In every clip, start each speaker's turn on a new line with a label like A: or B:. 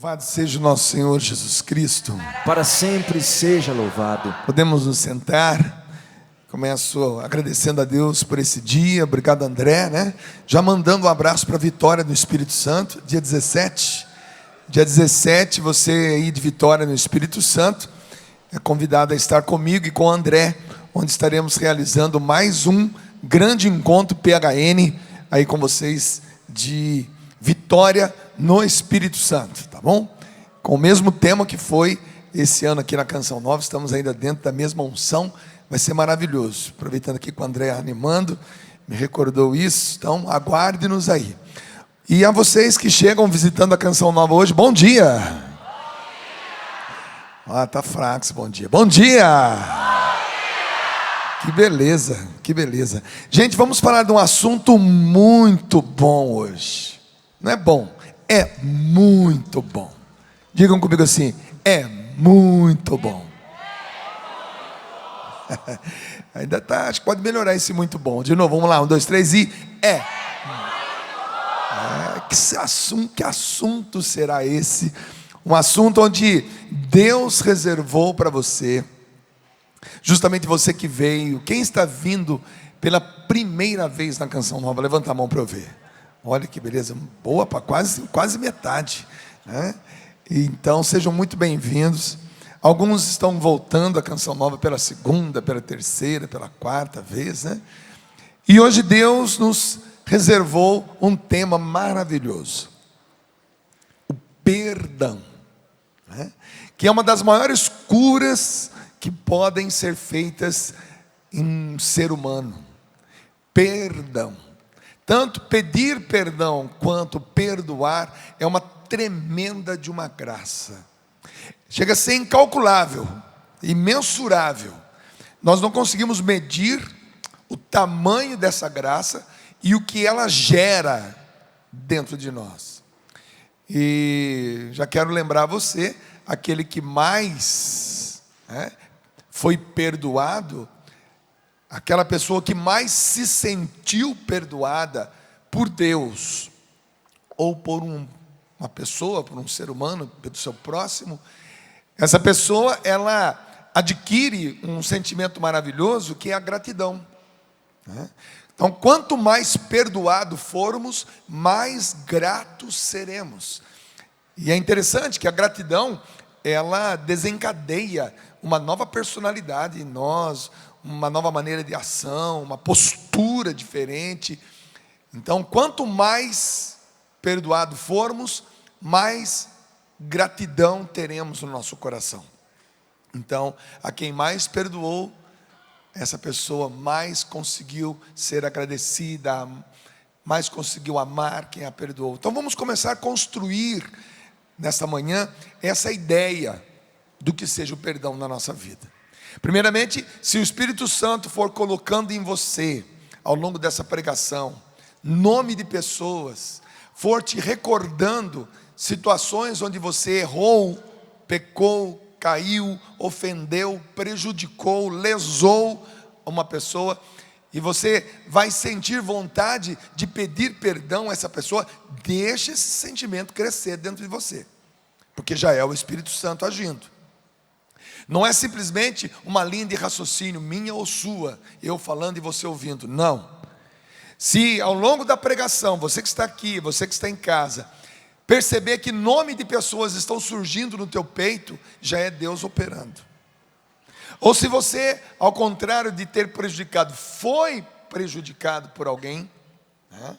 A: Louvado seja o nosso Senhor Jesus Cristo.
B: Para sempre seja louvado.
A: Podemos nos sentar. Começo agradecendo a Deus por esse dia. Obrigado, André, né? Já mandando um abraço para a Vitória no Espírito Santo, dia 17. Dia 17, você aí de Vitória no Espírito Santo é convidado a estar comigo e com o André, onde estaremos realizando mais um grande encontro PHN aí com vocês de Vitória no Espírito Santo, tá bom? Com o mesmo tema que foi esse ano aqui na Canção Nova, estamos ainda dentro da mesma unção, vai ser maravilhoso. Aproveitando aqui com o André animando, me recordou isso, então aguarde-nos aí. E a vocês que chegam visitando a Canção Nova hoje, bom dia! Ah, tá fraco esse bom dia. Bom dia! Que beleza, que beleza. Gente, vamos falar de um assunto muito bom hoje. Não é bom, é muito bom. Digam comigo assim, é muito bom. Ainda tá, acho que pode melhorar esse muito bom. De novo, vamos lá, 1, 2, 3 e é. Que assunto será esse? Um assunto onde Deus reservou para você, justamente você que veio, quem está vindo pela primeira vez na Canção Nova, levanta a mão para eu ver. Olha que beleza, boa para quase metade, né? Então sejam muito bem-vindos. Alguns estão voltando à Canção Nova pela segunda, pela terceira, pela quarta vez, né? E hoje Deus nos reservou um tema maravilhoso: o perdão, né? Que é uma das maiores curas que podem ser feitas em um ser humano. Perdão. Tanto pedir perdão quanto perdoar é uma tremenda de uma graça. Chega a ser incalculável, imensurável. Nós não conseguimos medir o tamanho dessa graça e o que ela gera dentro de nós. E já quero lembrar você, aquele que mais foi perdoado, aquela pessoa que mais se sentiu perdoada por Deus, ou por uma pessoa, por um ser humano, pelo seu próximo, essa pessoa, ela adquire um sentimento maravilhoso que é a gratidão, né? Então, quanto mais perdoado formos, mais gratos seremos. E é interessante que a gratidão, ela desencadeia uma nova personalidade em nós, uma nova maneira de ação, uma postura diferente. Então, quanto mais perdoado formos, mais gratidão teremos no nosso coração. Então, a quem mais perdoou, essa pessoa mais conseguiu ser agradecida, mais conseguiu amar quem a perdoou. Então vamos começar a construir nesta manhã essa ideia do que seja o perdão na nossa vida. Primeiramente, se o Espírito Santo for colocando em você, ao longo dessa pregação, nome de pessoas, for te recordando situações onde você errou, pecou, caiu, ofendeu, prejudicou, lesou uma pessoa, e você vai sentir vontade de pedir perdão a essa pessoa, deixe esse sentimento crescer dentro de você, porque já é o Espírito Santo agindo. Não é simplesmente uma linha de raciocínio minha ou sua, eu falando e você ouvindo, não. Se ao longo da pregação, você que está aqui, você que está em casa, perceber que nome de pessoas estão surgindo no teu peito, já é Deus operando. Ou se você, ao contrário de ter prejudicado, foi prejudicado por alguém, né?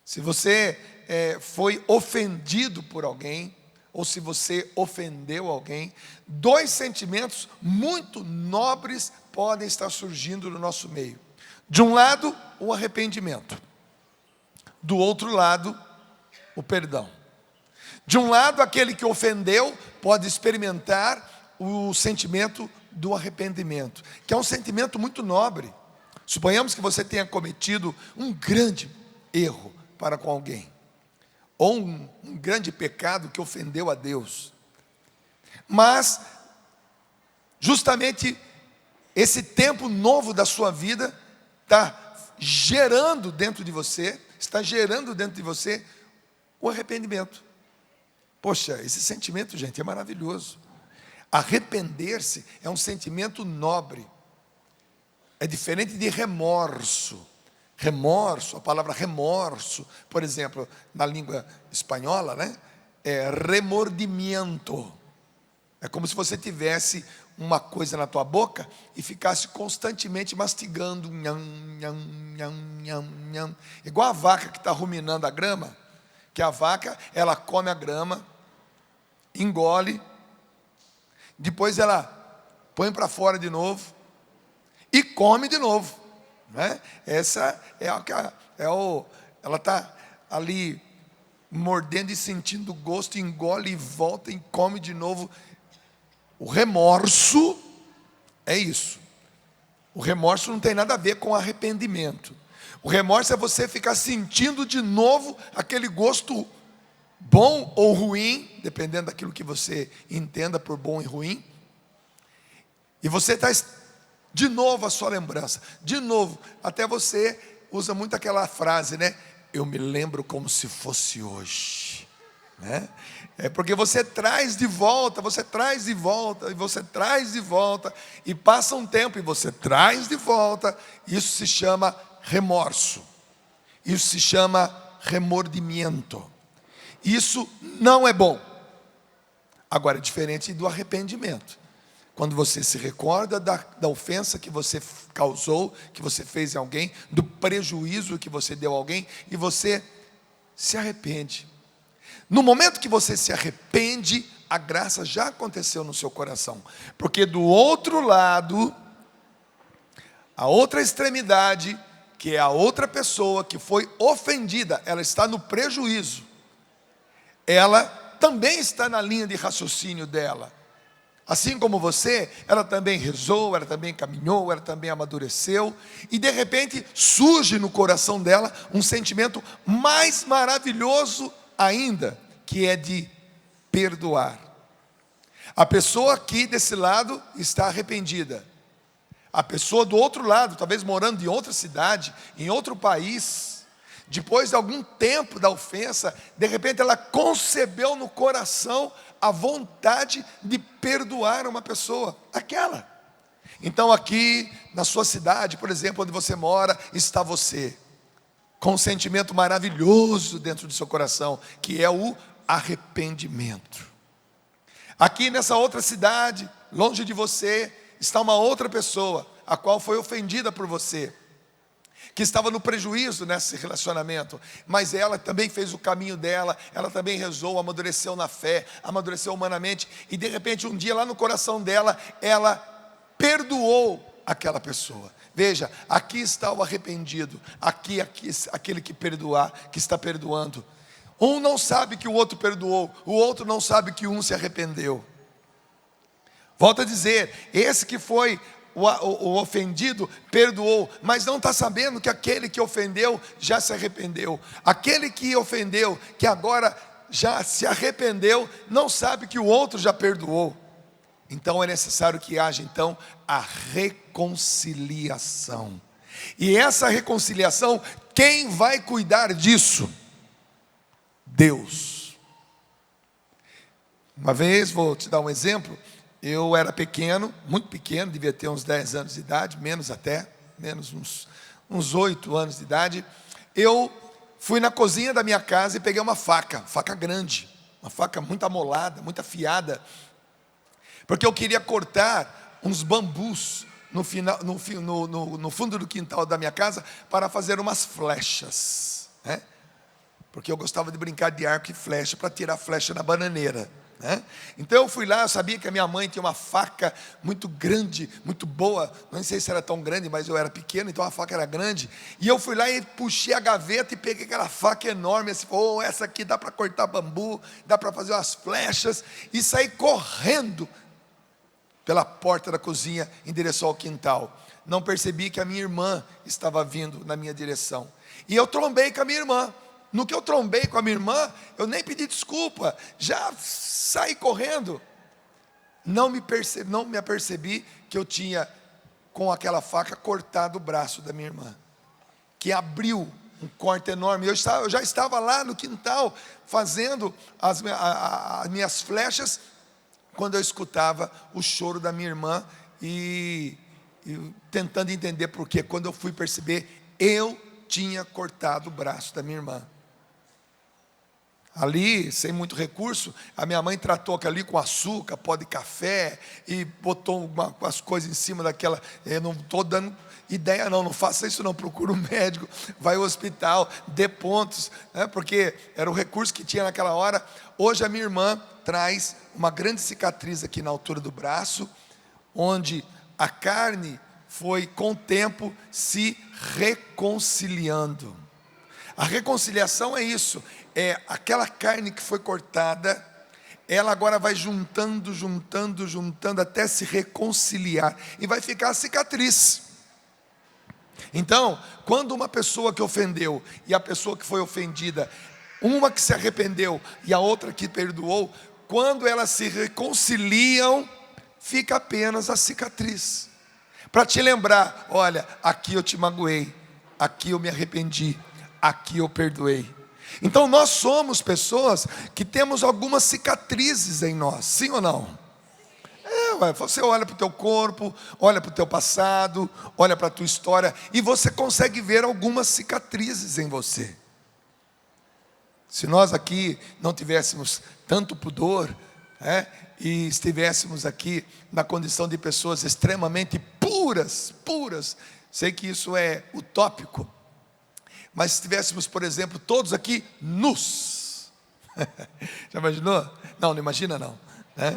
A: Se você foi ofendido por alguém, ou se você ofendeu alguém, dois sentimentos muito nobres podem estar surgindo no nosso meio. De um lado, o arrependimento. Do outro lado, o perdão. De um lado, aquele que ofendeu pode experimentar o sentimento do arrependimento, que é um sentimento muito nobre. Suponhamos que você tenha cometido um grande erro para com alguém, ou um grande pecado que ofendeu a Deus. Mas, justamente, esse tempo novo da sua vida está gerando dentro de você o arrependimento. Poxa, esse sentimento, gente, é maravilhoso. Arrepender-se é um sentimento nobre. É diferente de remorso. Remorso, a palavra remorso, por exemplo, na língua espanhola, né? É remordimiento. É como se você tivesse uma coisa na tua boca e ficasse constantemente mastigando. Nham, nham, nham, nham, nham. Igual a vaca que está ruminando a grama, que a vaca, ela come a grama, engole, depois ela põe para fora de novo e come de novo, né? Essa é ela está ali mordendo e sentindo o gosto, engole e volta e come de novo. O remorso é isso. O remorso não tem nada a ver com arrependimento. O remorso é você ficar sentindo de novo aquele gosto bom ou ruim, dependendo daquilo que você entenda por bom e ruim. E você está de novo a sua lembrança, de novo, até você usa muito aquela frase, né? Eu me lembro como se fosse hoje, né? É porque você traz de volta, você traz de volta, e você traz de volta, e passa um tempo e você traz de volta. Isso se chama remorso, isso se chama remordimento. Isso não é bom. Agora é diferente do arrependimento. Quando você se recorda da ofensa que você causou, que você fez em alguém, do prejuízo que você deu a alguém, e você se arrepende. No momento que você se arrepende, a graça já aconteceu no seu coração. Porque do outro lado, a outra extremidade, que é a outra pessoa que foi ofendida, ela está no prejuízo. Ela também está na linha de raciocínio dela. Assim como você, ela também rezou, ela também caminhou, ela também amadureceu. E de repente surge no coração dela um sentimento mais maravilhoso ainda, que é de perdoar. A pessoa aqui desse lado está arrependida. A pessoa do outro lado, talvez morando em outra cidade, em outro país, depois de algum tempo da ofensa, de repente ela concebeu no coração a vontade de perdoar uma pessoa, aquela. Então aqui na sua cidade, por exemplo, onde você mora, está você, com um sentimento maravilhoso dentro do seu coração, que é o arrependimento. Aqui nessa outra cidade, longe de você, está uma outra pessoa, a qual foi ofendida por você, que estava no prejuízo nesse relacionamento, mas ela também fez o caminho dela, ela também rezou, amadureceu na fé, amadureceu humanamente, e de repente um dia lá no coração dela, ela perdoou aquela pessoa. Veja, aqui está o arrependido, aqui aquele que perdoar, que está perdoando. Um não sabe que o outro perdoou, o outro não sabe que um se arrependeu. Volto a dizer, esse que foi o ofendido perdoou, mas não está sabendo que aquele que ofendeu já se arrependeu. Aquele que ofendeu, que agora já se arrependeu, não sabe que o outro já perdoou. Então é necessário que haja então a reconciliação. E essa reconciliação, quem vai cuidar disso? Deus. Uma vez, vou te dar um exemplo. Eu era pequeno, muito pequeno, devia ter uns 10 anos de idade, menos até, uns 8 anos de idade. Eu fui na cozinha da minha casa e peguei uma faca grande, uma faca muito amolada, muito afiada, porque eu queria cortar uns bambus no fundo do quintal da minha casa para fazer umas flechas, né? Porque eu gostava de brincar de arco e flecha para tirar flecha na bananeira, né? Então eu fui lá, eu sabia que a minha mãe tinha uma faca muito grande, muito boa, não sei se era tão grande, mas eu era pequeno, então a faca era grande, e eu fui lá e puxei a gaveta e peguei aquela faca enorme, assim, essa aqui dá para cortar bambu, dá para fazer umas flechas, e saí correndo pela porta da cozinha em direção ao quintal. Não percebi que a minha irmã estava vindo na minha direção, e eu trombei com a minha irmã. No que eu trombei com a minha irmã, eu nem pedi desculpa, já saí correndo. Não me apercebi que eu tinha, com aquela faca, cortado o braço da minha irmã, que abriu um corte enorme. Eu já estava lá no quintal fazendo as minhas flechas, quando eu escutava o choro da minha irmã e tentando entender por quê. Quando eu fui perceber, eu tinha cortado o braço da minha irmã. Ali, sem muito recurso, a minha mãe tratou aquilo ali com açúcar, pó de café, e botou umas coisas em cima daquela. Eu não estou dando ideia não faça isso não, procura um médico, vai ao hospital, dê pontos, né, porque era o recurso que tinha naquela hora. Hoje a minha irmã traz uma grande cicatriz aqui na altura do braço, onde a carne foi com o tempo se reconciliando. A reconciliação é isso, é aquela carne que foi cortada, ela agora vai juntando até se reconciliar, e vai ficar a cicatriz. Então, quando uma pessoa que ofendeu, e a pessoa que foi ofendida, uma que se arrependeu, e a outra que perdoou, quando elas se reconciliam, fica apenas a cicatriz, para te lembrar, olha, aqui eu te magoei, aqui eu me arrependi, aqui eu perdoei. Então nós somos pessoas que temos algumas cicatrizes em nós, sim ou não? Você olha para o teu corpo, olha para o teu passado, olha para a tua história, e você consegue ver algumas cicatrizes em você. Se nós aqui não tivéssemos tanto pudor, e estivéssemos aqui na condição de pessoas extremamente puras, sei que isso é utópico, mas se estivéssemos, por exemplo, todos aqui nus, já imaginou? Não imagina não, né?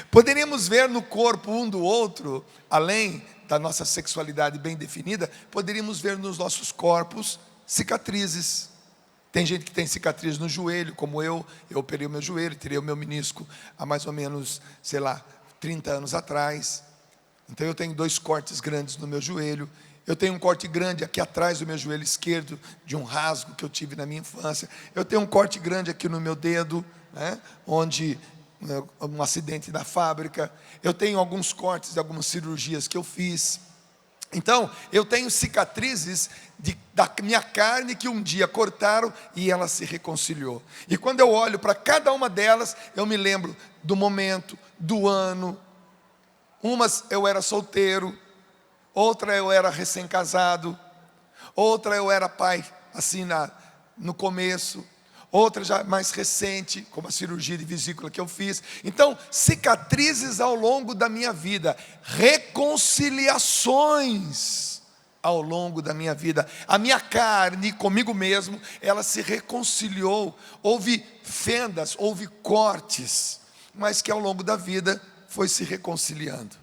A: Poderíamos ver no corpo um do outro, além da nossa sexualidade bem definida, poderíamos ver nos nossos corpos cicatrizes. Tem gente que tem cicatriz no joelho, como eu operei o meu joelho, tirei o meu menisco há mais ou menos, 30 anos atrás. Então eu tenho 2 cortes grandes no meu joelho. Eu tenho um corte grande aqui atrás do meu joelho esquerdo, de um rasgo que eu tive na minha infância. Eu tenho um corte grande aqui no meu dedo, onde um acidente da fábrica. Eu tenho alguns cortes de algumas cirurgias que eu fiz. Então, eu tenho cicatrizes da minha carne que um dia cortaram e ela se reconciliou. E quando eu olho para cada uma delas, eu me lembro do momento, do ano. Umas eu era solteiro, outra eu era recém-casado, outra eu era pai, assim no começo, outra já mais recente, como a cirurgia de vesícula que eu fiz. Então, cicatrizes ao longo da minha vida, reconciliações ao longo da minha vida. A minha carne comigo mesmo, ela se reconciliou. Houve fendas, houve cortes, mas que ao longo da vida foi se reconciliando.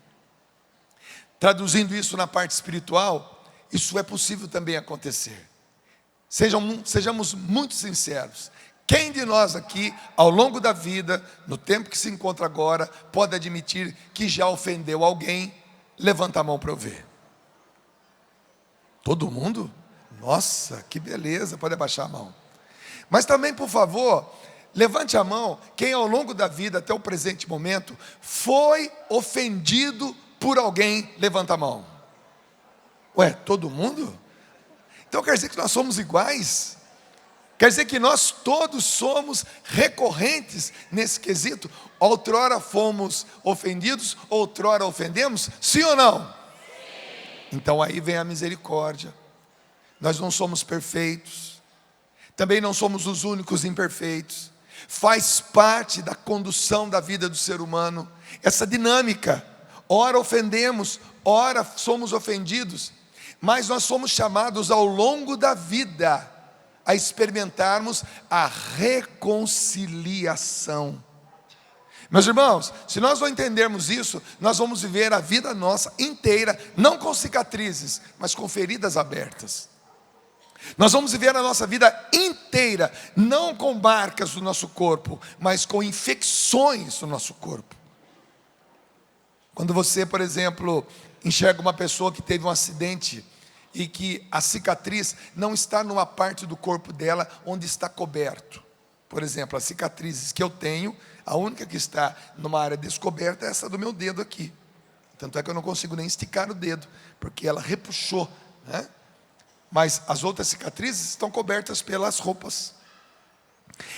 A: Traduzindo isso na parte espiritual, isso é possível também acontecer. Sejamos muito sinceros. Quem de nós aqui, ao longo da vida, no tempo que se encontra agora, pode admitir que já ofendeu alguém? Levanta a mão para eu ver. Todo mundo? Nossa, que beleza, pode abaixar a mão. Mas também, por favor, levante a mão quem ao longo da vida, até o presente momento, foi ofendido por alguém. Levanta a mão. Todo mundo? Então quer dizer que nós somos iguais? Quer dizer que nós todos somos recorrentes nesse quesito? Outrora fomos ofendidos, outrora ofendemos? Sim ou não? Sim. Então aí vem a misericórdia. Nós não somos perfeitos, também não somos os únicos imperfeitos. Faz parte da condução da vida do ser humano essa dinâmica. Ora ofendemos, ora somos ofendidos, mas nós somos chamados ao longo da vida a experimentarmos a reconciliação. Meus irmãos, se nós não entendermos isso, nós vamos viver a vida nossa inteira, não com cicatrizes, mas com feridas abertas. Nós vamos viver a nossa vida inteira, não com marcas do nosso corpo, mas com infecções do nosso corpo. Quando você, por exemplo, enxerga uma pessoa que teve um acidente e que a cicatriz não está numa parte do corpo dela onde está coberto. Por exemplo, as cicatrizes que eu tenho, a única que está numa área descoberta é essa do meu dedo aqui. Tanto é que eu não consigo nem esticar o dedo, porque ela repuxou, mas as outras cicatrizes estão cobertas pelas roupas.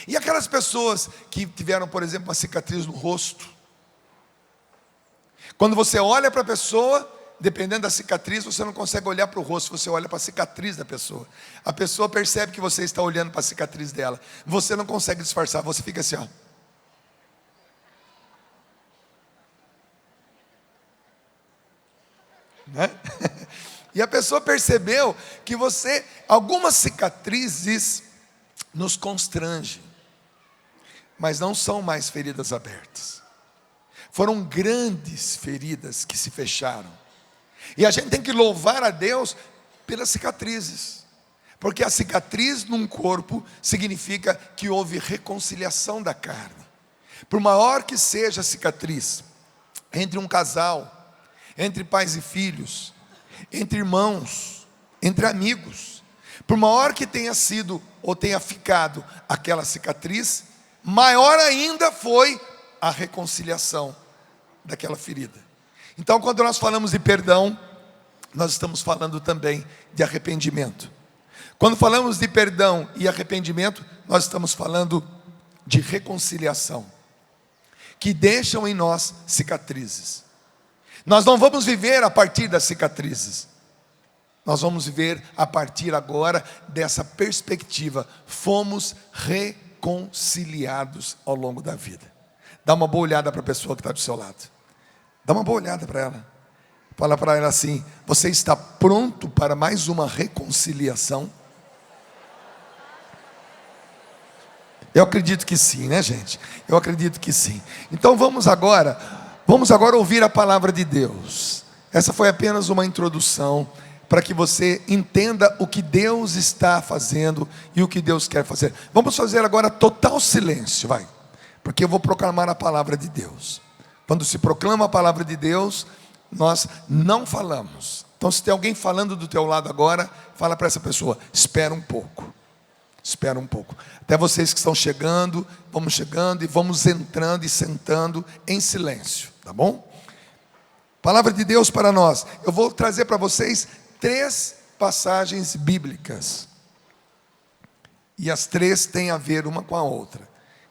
A: E aquelas pessoas que tiveram, por exemplo, uma cicatriz no rosto, quando você olha para a pessoa, dependendo da cicatriz, você não consegue olhar para o rosto, você olha para a cicatriz da pessoa. A pessoa percebe que você está olhando para a cicatriz dela. Você não consegue disfarçar, você fica assim, ó. Né? E a pessoa percebeu que algumas cicatrizes nos constrangem, mas não são mais feridas abertas. Foram grandes feridas que se fecharam. E a gente tem que louvar a Deus pelas cicatrizes, porque a cicatriz num corpo significa que houve reconciliação da carne. Por maior que seja a cicatriz entre um casal, entre pais e filhos, entre irmãos, entre amigos, por maior que tenha sido ou tenha ficado aquela cicatriz, maior ainda foi a reconciliação daquela ferida. Então, quando nós falamos de perdão, nós estamos falando também de arrependimento. Quando falamos de perdão e arrependimento, nós estamos falando de reconciliação, que deixam em nós cicatrizes. Nós não vamos viver a partir das cicatrizes. Nós vamos viver a partir agora dessa perspectiva. Fomos reconciliados ao longo da vida. Dá uma boa olhada para a pessoa que está do seu lado. Dá uma boa olhada para ela. Fala para ela assim: você está pronto para mais uma reconciliação? Eu acredito que sim, né, gente? Eu acredito que sim. Então vamos agora ouvir a palavra de Deus. Essa foi apenas uma introdução para que você entenda o que Deus está fazendo e o que Deus quer fazer. Vamos fazer agora total silêncio, vai. Porque eu vou proclamar a palavra de Deus. Quando se proclama a palavra de Deus, nós não falamos. Então, se tem alguém falando do teu lado agora, fala para essa pessoa: espera um pouco. Espera um pouco. Até vocês que estão chegando, vamos chegando e vamos entrando e sentando em silêncio, tá bom? Palavra de Deus para nós. Eu vou trazer para vocês 3 passagens bíblicas. E as 3 têm a ver uma com a outra.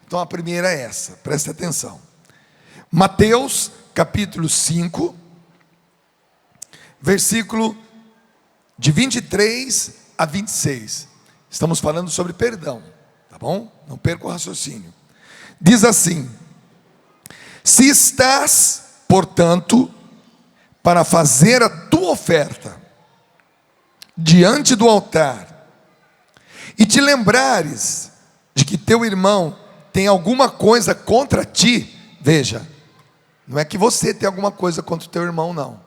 A: Então a primeira é essa, preste atenção. Mateus capítulo 5, versículo de 23 a 26. Estamos falando sobre perdão, tá bom? Não perca o raciocínio. Diz assim: se estás, portanto, para fazer a tua oferta diante do altar, e te lembrares de que teu irmão tem alguma coisa contra ti, veja, não é que você tem alguma coisa contra o teu irmão, não.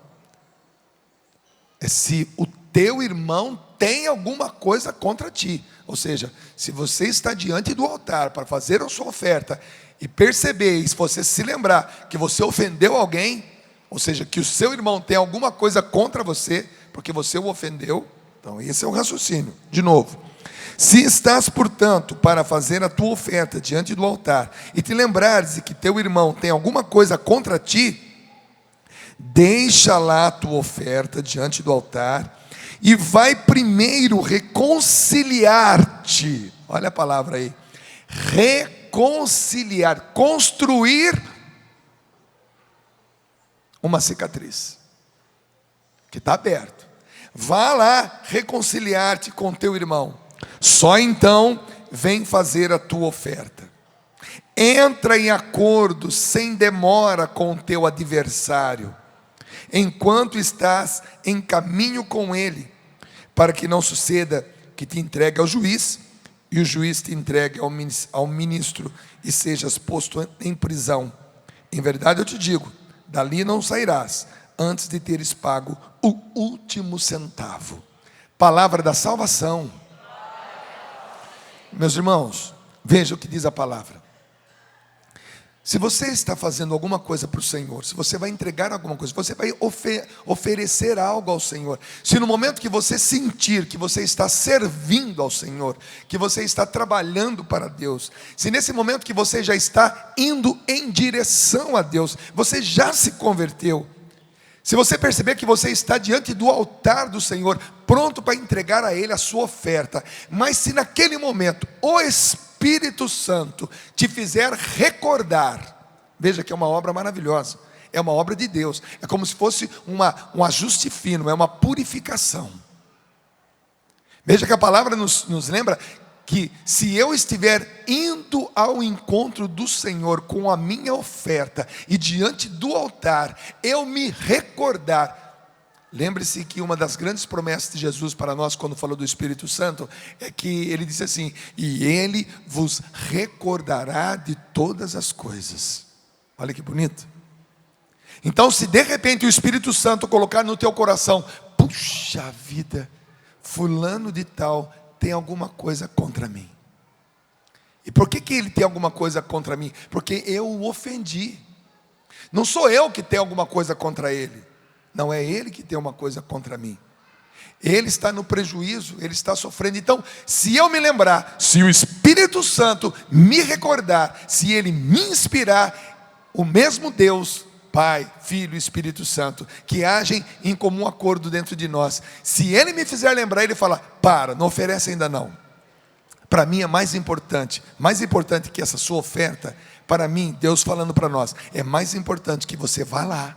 A: É se o teu irmão tem alguma coisa contra ti. Ou seja, se você está diante do altar para fazer a sua oferta e perceber, e se você se lembrar que você ofendeu alguém, ou seja, que o seu irmão tem alguma coisa contra você, porque você o ofendeu, então esse é o raciocínio. De novo: se estás, portanto, para fazer a tua oferta diante do altar, e te lembrares de que teu irmão tem alguma coisa contra ti, deixa lá a tua oferta diante do altar, e vai primeiro reconciliar-te. Olha a palavra aí: reconciliar, construir uma cicatriz que está aberto. Vá lá reconciliar-te com teu irmão. Só então vem fazer a tua oferta. Entra em acordo sem demora com o teu adversário, enquanto estás em caminho com ele, para que não suceda que te entregue ao juiz, e o juiz te entregue ao ministro, e sejas posto em prisão. Em verdade eu te digo, dali não sairás, antes de teres pago o último centavo. Palavra da salvação. Meus irmãos, veja o que diz a palavra. Se você está fazendo alguma coisa para o Senhor, se você vai entregar alguma coisa, você vai oferecer algo ao Senhor, se no momento que você sentir que você está servindo ao Senhor, que você está trabalhando para Deus, se nesse momento que você já está indo em direção a Deus, você já se converteu, Se você perceber que você está diante do altar do Senhor, pronto para entregar a Ele a sua oferta, mas se naquele momento o Espírito Santo te fizer recordar, veja que é uma obra maravilhosa, é uma obra de Deus, é como se fosse um ajuste fino, é uma purificação. Veja que a palavra nos lembra que se eu estiver indo ao encontro do Senhor com a minha oferta e diante do altar, eu me recordar. Lembre-se que uma das grandes promessas de Jesus para nós, quando falou do Espírito Santo, é que ele disse assim: e Ele vos recordará de todas as coisas. Olha que bonito. Então, se de repente o Espírito Santo colocar no teu coração, puxa vida, fulano de tal tem alguma coisa contra mim. E por que ele tem alguma coisa contra mim? Porque eu o ofendi. Não sou eu que tenho alguma coisa contra ele. Não é ele que tem uma coisa contra mim. Ele está no prejuízo, ele está sofrendo. Então, se eu me lembrar, se o Espírito Santo me recordar, se ele me inspirar, o mesmo Deus, Pai, Filho e Espírito Santo, que agem em comum acordo dentro de nós, se Ele me fizer lembrar, Ele fala: para, não oferece ainda não. Para mim é mais importante que essa sua oferta. Para mim, Deus falando para nós, é mais importante que você vá lá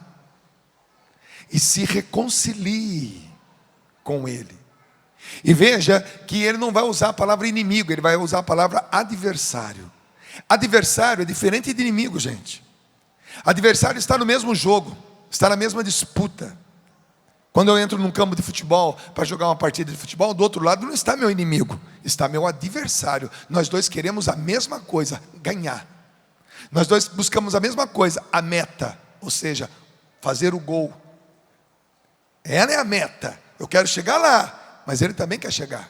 A: e se reconcilie com Ele. E veja que Ele não vai usar a palavra inimigo, Ele vai usar a palavra adversário. Adversário é diferente de inimigo, gente. Adversário está no mesmo jogo, está na mesma disputa. Quando eu entro num campo de futebol para jogar uma partida de futebol, do outro lado não está meu inimigo, está meu adversário. Nós dois queremos a mesma coisa, ganhar. Nós dois buscamos a mesma coisa, a meta, ou seja, fazer o gol. Ela é a meta. Eu quero chegar lá, mas ele também quer chegar.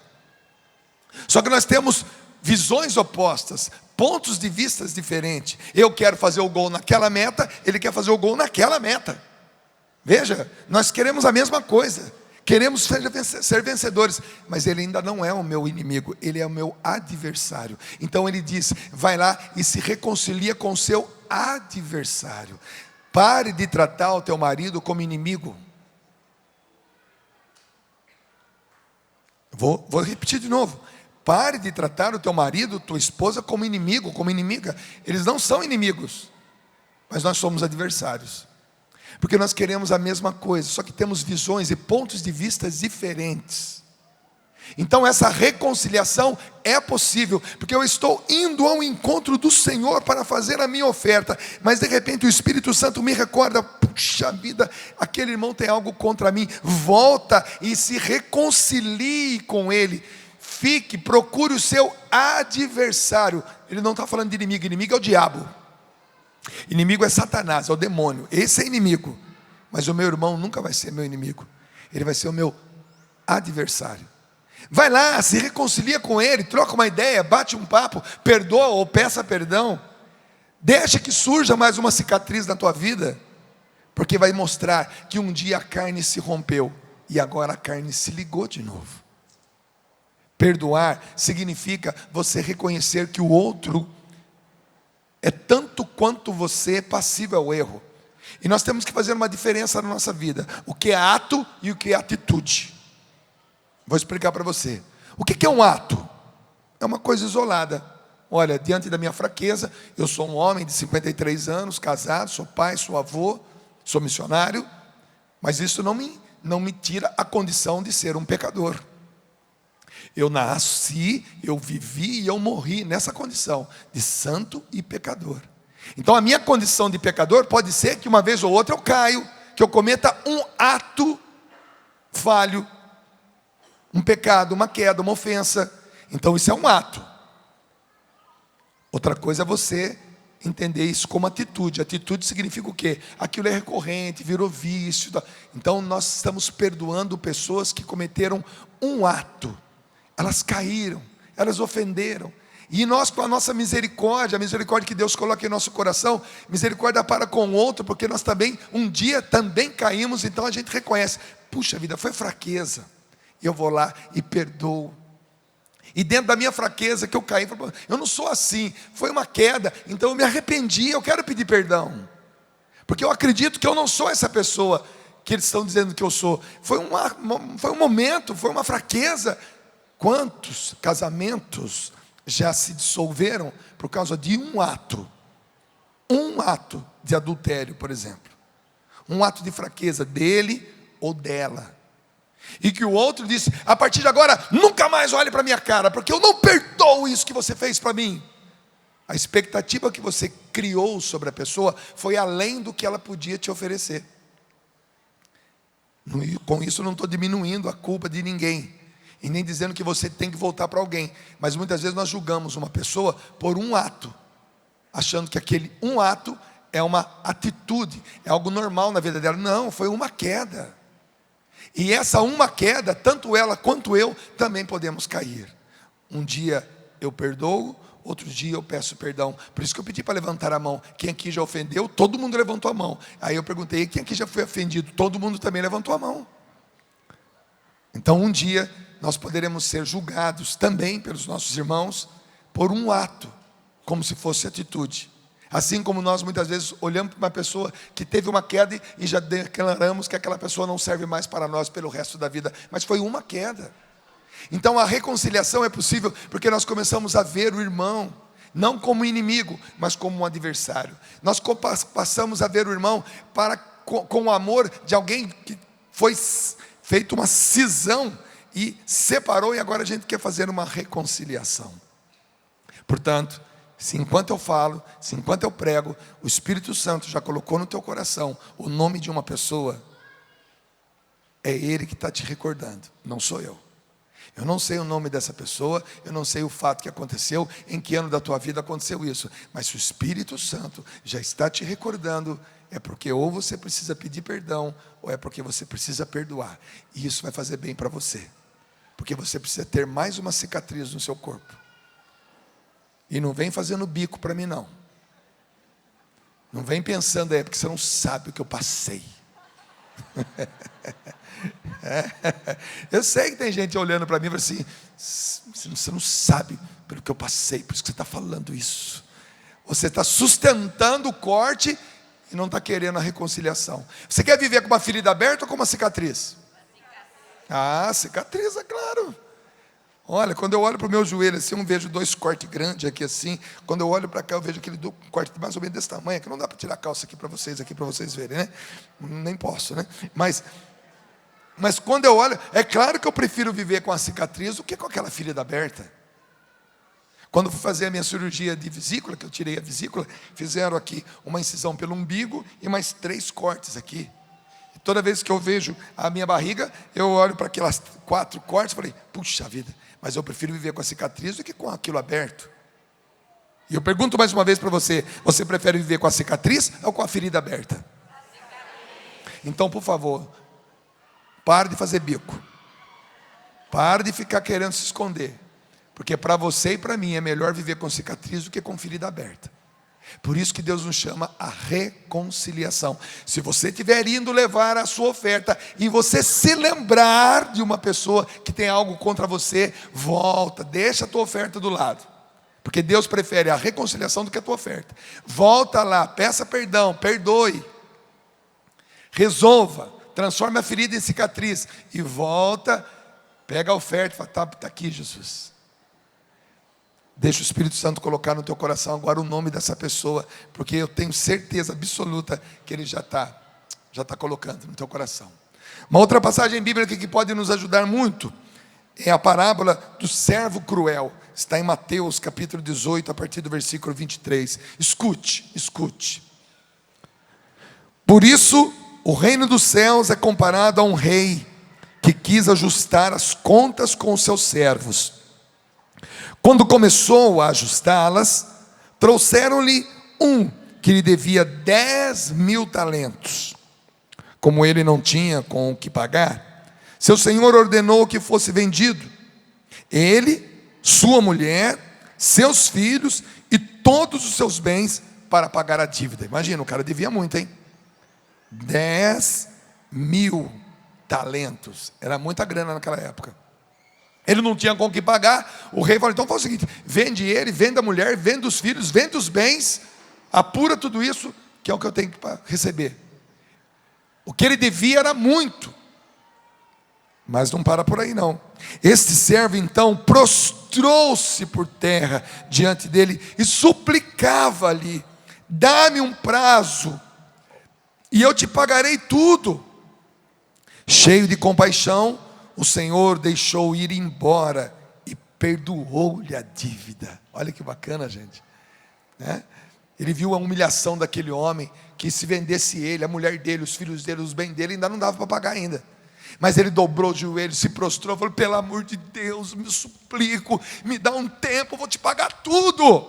A: Só que nós temos visões opostas, pontos de vista diferentes. Eu quero fazer o gol naquela meta, ele quer fazer o gol naquela meta. Veja, nós queremos a mesma coisa, queremos ser vencedores, mas ele ainda não é o meu inimigo, ele é o meu adversário. Então ele diz: vai lá e se reconcilia com o seu adversário. Pare de tratar o teu marido como inimigo. Vou repetir de novo. Pare de tratar o teu marido, tua esposa como inimigo, como inimiga. Eles não são inimigos, mas nós somos adversários. Porque nós queremos a mesma coisa, só que temos visões e pontos de vista diferentes. Então essa reconciliação é possível, porque eu estou indo ao encontro do Senhor para fazer a minha oferta, mas de repente o Espírito Santo me recorda: puxa vida, aquele irmão tem algo contra mim. Volta e se reconcilie com ele. Procure o seu adversário. Ele não está falando de inimigo, inimigo é o diabo. Inimigo é Satanás, é o demônio. Esse é inimigo. Mas o meu irmão nunca vai ser meu inimigo. Ele vai ser o meu adversário. Vai lá, se reconcilia com ele, troca uma ideia, bate um papo, perdoa ou peça perdão. Deixa que surja mais uma cicatriz na tua vida, porque vai mostrar que um dia a carne se rompeu e agora a carne se ligou de novo. Perdoar significa você reconhecer que o outro é tanto quanto você passível ao erro. E nós temos que fazer uma diferença na nossa vida: o que é ato e o que é atitude. Vou explicar para você. O que é um ato? É uma coisa isolada. Olha, diante da minha fraqueza, eu sou um homem de 53 anos, casado, sou pai, sou avô, sou missionário, mas isso não me tira a condição de ser um pecador. Eu nasci, eu vivi e eu morri nessa condição de santo e pecador. Então a minha condição de pecador pode ser que uma vez ou outra eu caio, que eu cometa um ato falho, um pecado, uma queda, uma ofensa. Então isso é um ato. Outra coisa é você entender isso como atitude. Atitude significa o quê? Aquilo é recorrente, virou vício. Então nós estamos perdoando pessoas que cometeram um ato. Elas caíram, elas ofenderam. E nós, com a nossa misericórdia, a misericórdia que Deus coloca em nosso coração, misericórdia para com o outro, porque nós também, um dia também caímos. Então a gente reconhece: puxa vida, foi fraqueza. E eu vou lá e perdoo. E dentro da minha fraqueza que eu caí, eu não sou assim, foi uma queda, então eu me arrependi, eu quero pedir perdão. Porque eu acredito que eu não sou essa pessoa que eles estão dizendo que eu sou. Foi um momento, foi uma fraqueza. Quantos casamentos já se dissolveram por causa de um ato de adultério, por exemplo, um ato de fraqueza dele ou dela, e que o outro disse: a partir de agora nunca mais olhe para minha cara, porque eu não perdoo isso que você fez para mim. A expectativa que você criou sobre a pessoa foi além do que ela podia te oferecer. Com isso não estou diminuindo a culpa de ninguém, e nem dizendo que você tem que voltar para alguém, mas muitas vezes nós julgamos uma pessoa por um ato, achando que aquele um ato é uma atitude, é algo normal na vida dela. Não, foi uma queda. E essa uma queda, tanto ela quanto eu também podemos cair. Um dia eu perdoo, outro dia eu peço perdão. Por isso que eu pedi para levantar a mão. Quem aqui já ofendeu? Todo mundo levantou a mão. Aí eu perguntei: quem aqui já foi ofendido? Todo mundo também levantou a mão. Então um dia nós poderemos ser julgados também pelos nossos irmãos por um ato, como se fosse atitude. Assim como nós muitas vezes olhamos para uma pessoa que teve uma queda e já declaramos que aquela pessoa não serve mais para nós pelo resto da vida, mas foi uma queda. Então a reconciliação é possível porque nós começamos a ver o irmão não como inimigo, mas como um adversário. Nós passamos a ver o irmão com o amor de alguém que foi feito uma cisão e separou, e agora a gente quer fazer uma reconciliação. Portanto, se enquanto eu falo, se enquanto eu prego, o Espírito Santo já colocou no teu coração o nome de uma pessoa, é Ele que está te recordando, não sou eu. Eu não sei o nome dessa pessoa, eu não sei o fato que aconteceu, em que ano da tua vida aconteceu isso, mas se o Espírito Santo já está te recordando, é porque ou você precisa pedir perdão, ou é porque você precisa perdoar, e isso vai fazer bem para você, porque você precisa ter mais uma cicatriz no seu corpo. E não vem fazendo bico para mim não. Não vem pensando aí, porque você não sabe o que eu passei. Eu sei que tem gente olhando para mim e fala assim: você não sabe pelo que eu passei, por isso que você está falando isso. Você está sustentando o corte e não está querendo a reconciliação. Você quer viver com uma ferida aberta ou com uma cicatriz? Cicatriz, é claro. Olha, quando eu olho para o meu joelho assim, eu vejo 2 cortes grandes aqui assim. Quando eu olho para cá, eu vejo aquele corte mais ou menos desse tamanho, que não dá para tirar a calça aqui para vocês verem, né? Nem posso, né? Mas quando eu olho, é claro que eu prefiro viver com a cicatriz do que com aquela ferida aberta. Quando fui fazer a minha cirurgia de vesícula, que eu tirei a vesícula, fizeram aqui uma incisão pelo umbigo e mais 3 cortes aqui. E toda vez que eu vejo a minha barriga, eu olho para aquelas 4 cortes e falei: puxa vida, mas eu prefiro viver com a cicatriz do que com aquilo aberto. E eu pergunto mais uma vez para você: você prefere viver com a cicatriz ou com a ferida aberta? Então, por favor, pare de fazer bico. Pare de ficar querendo se esconder. Porque para você e para mim é melhor viver com cicatriz do que com ferida aberta. Por isso que Deus nos chama a reconciliação. Se você estiver indo levar a sua oferta e você se lembrar de uma pessoa que tem algo contra você, volta, deixa a tua oferta do lado. Porque Deus prefere a reconciliação do que a tua oferta. Volta lá, peça perdão, perdoe. Resolva, transforme a ferida em cicatriz. E volta, pega a oferta e fala: tá aqui, Jesus. Deixa o Espírito Santo colocar no teu coração agora o nome dessa pessoa, porque eu tenho certeza absoluta que Ele já está colocando no teu coração. Uma outra passagem bíblica que pode nos ajudar muito é a parábola do servo cruel. Está em Mateus capítulo 18, a partir do versículo 23. Escute. Por isso, o reino dos céus é comparado a um rei que quis ajustar as contas com os seus servos. Quando começou a ajustá-las, trouxeram-lhe um que lhe devia 10.000 talentos. Como ele não tinha com o que pagar, seu senhor ordenou que fosse vendido, ele, sua mulher, seus filhos e todos os seus bens para pagar a dívida. Imagina, o cara devia muito, hein? 10.000 talentos, era muita grana naquela época. Ele não tinha com o que pagar. O rei falou: então faz o seguinte, vende ele, vende a mulher, vende os filhos, vende os bens, apura tudo isso, que é o que eu tenho para receber. O que ele devia era muito. Mas não para por aí não. Este servo então prostrou-se por terra diante dele e suplicava ali: dá-me um prazo e eu te pagarei tudo. Cheio de compaixão, o Senhor deixou ir embora e perdoou-lhe a dívida. Olha que bacana, gente, né? Ele viu a humilhação daquele homem, que se vendesse ele, a mulher dele, os filhos dele, os bens dele, ainda não dava para pagar ainda. Mas ele dobrou os joelhos, se prostrou, falou: pelo amor de Deus, me suplico, me dá um tempo, eu vou te pagar tudo.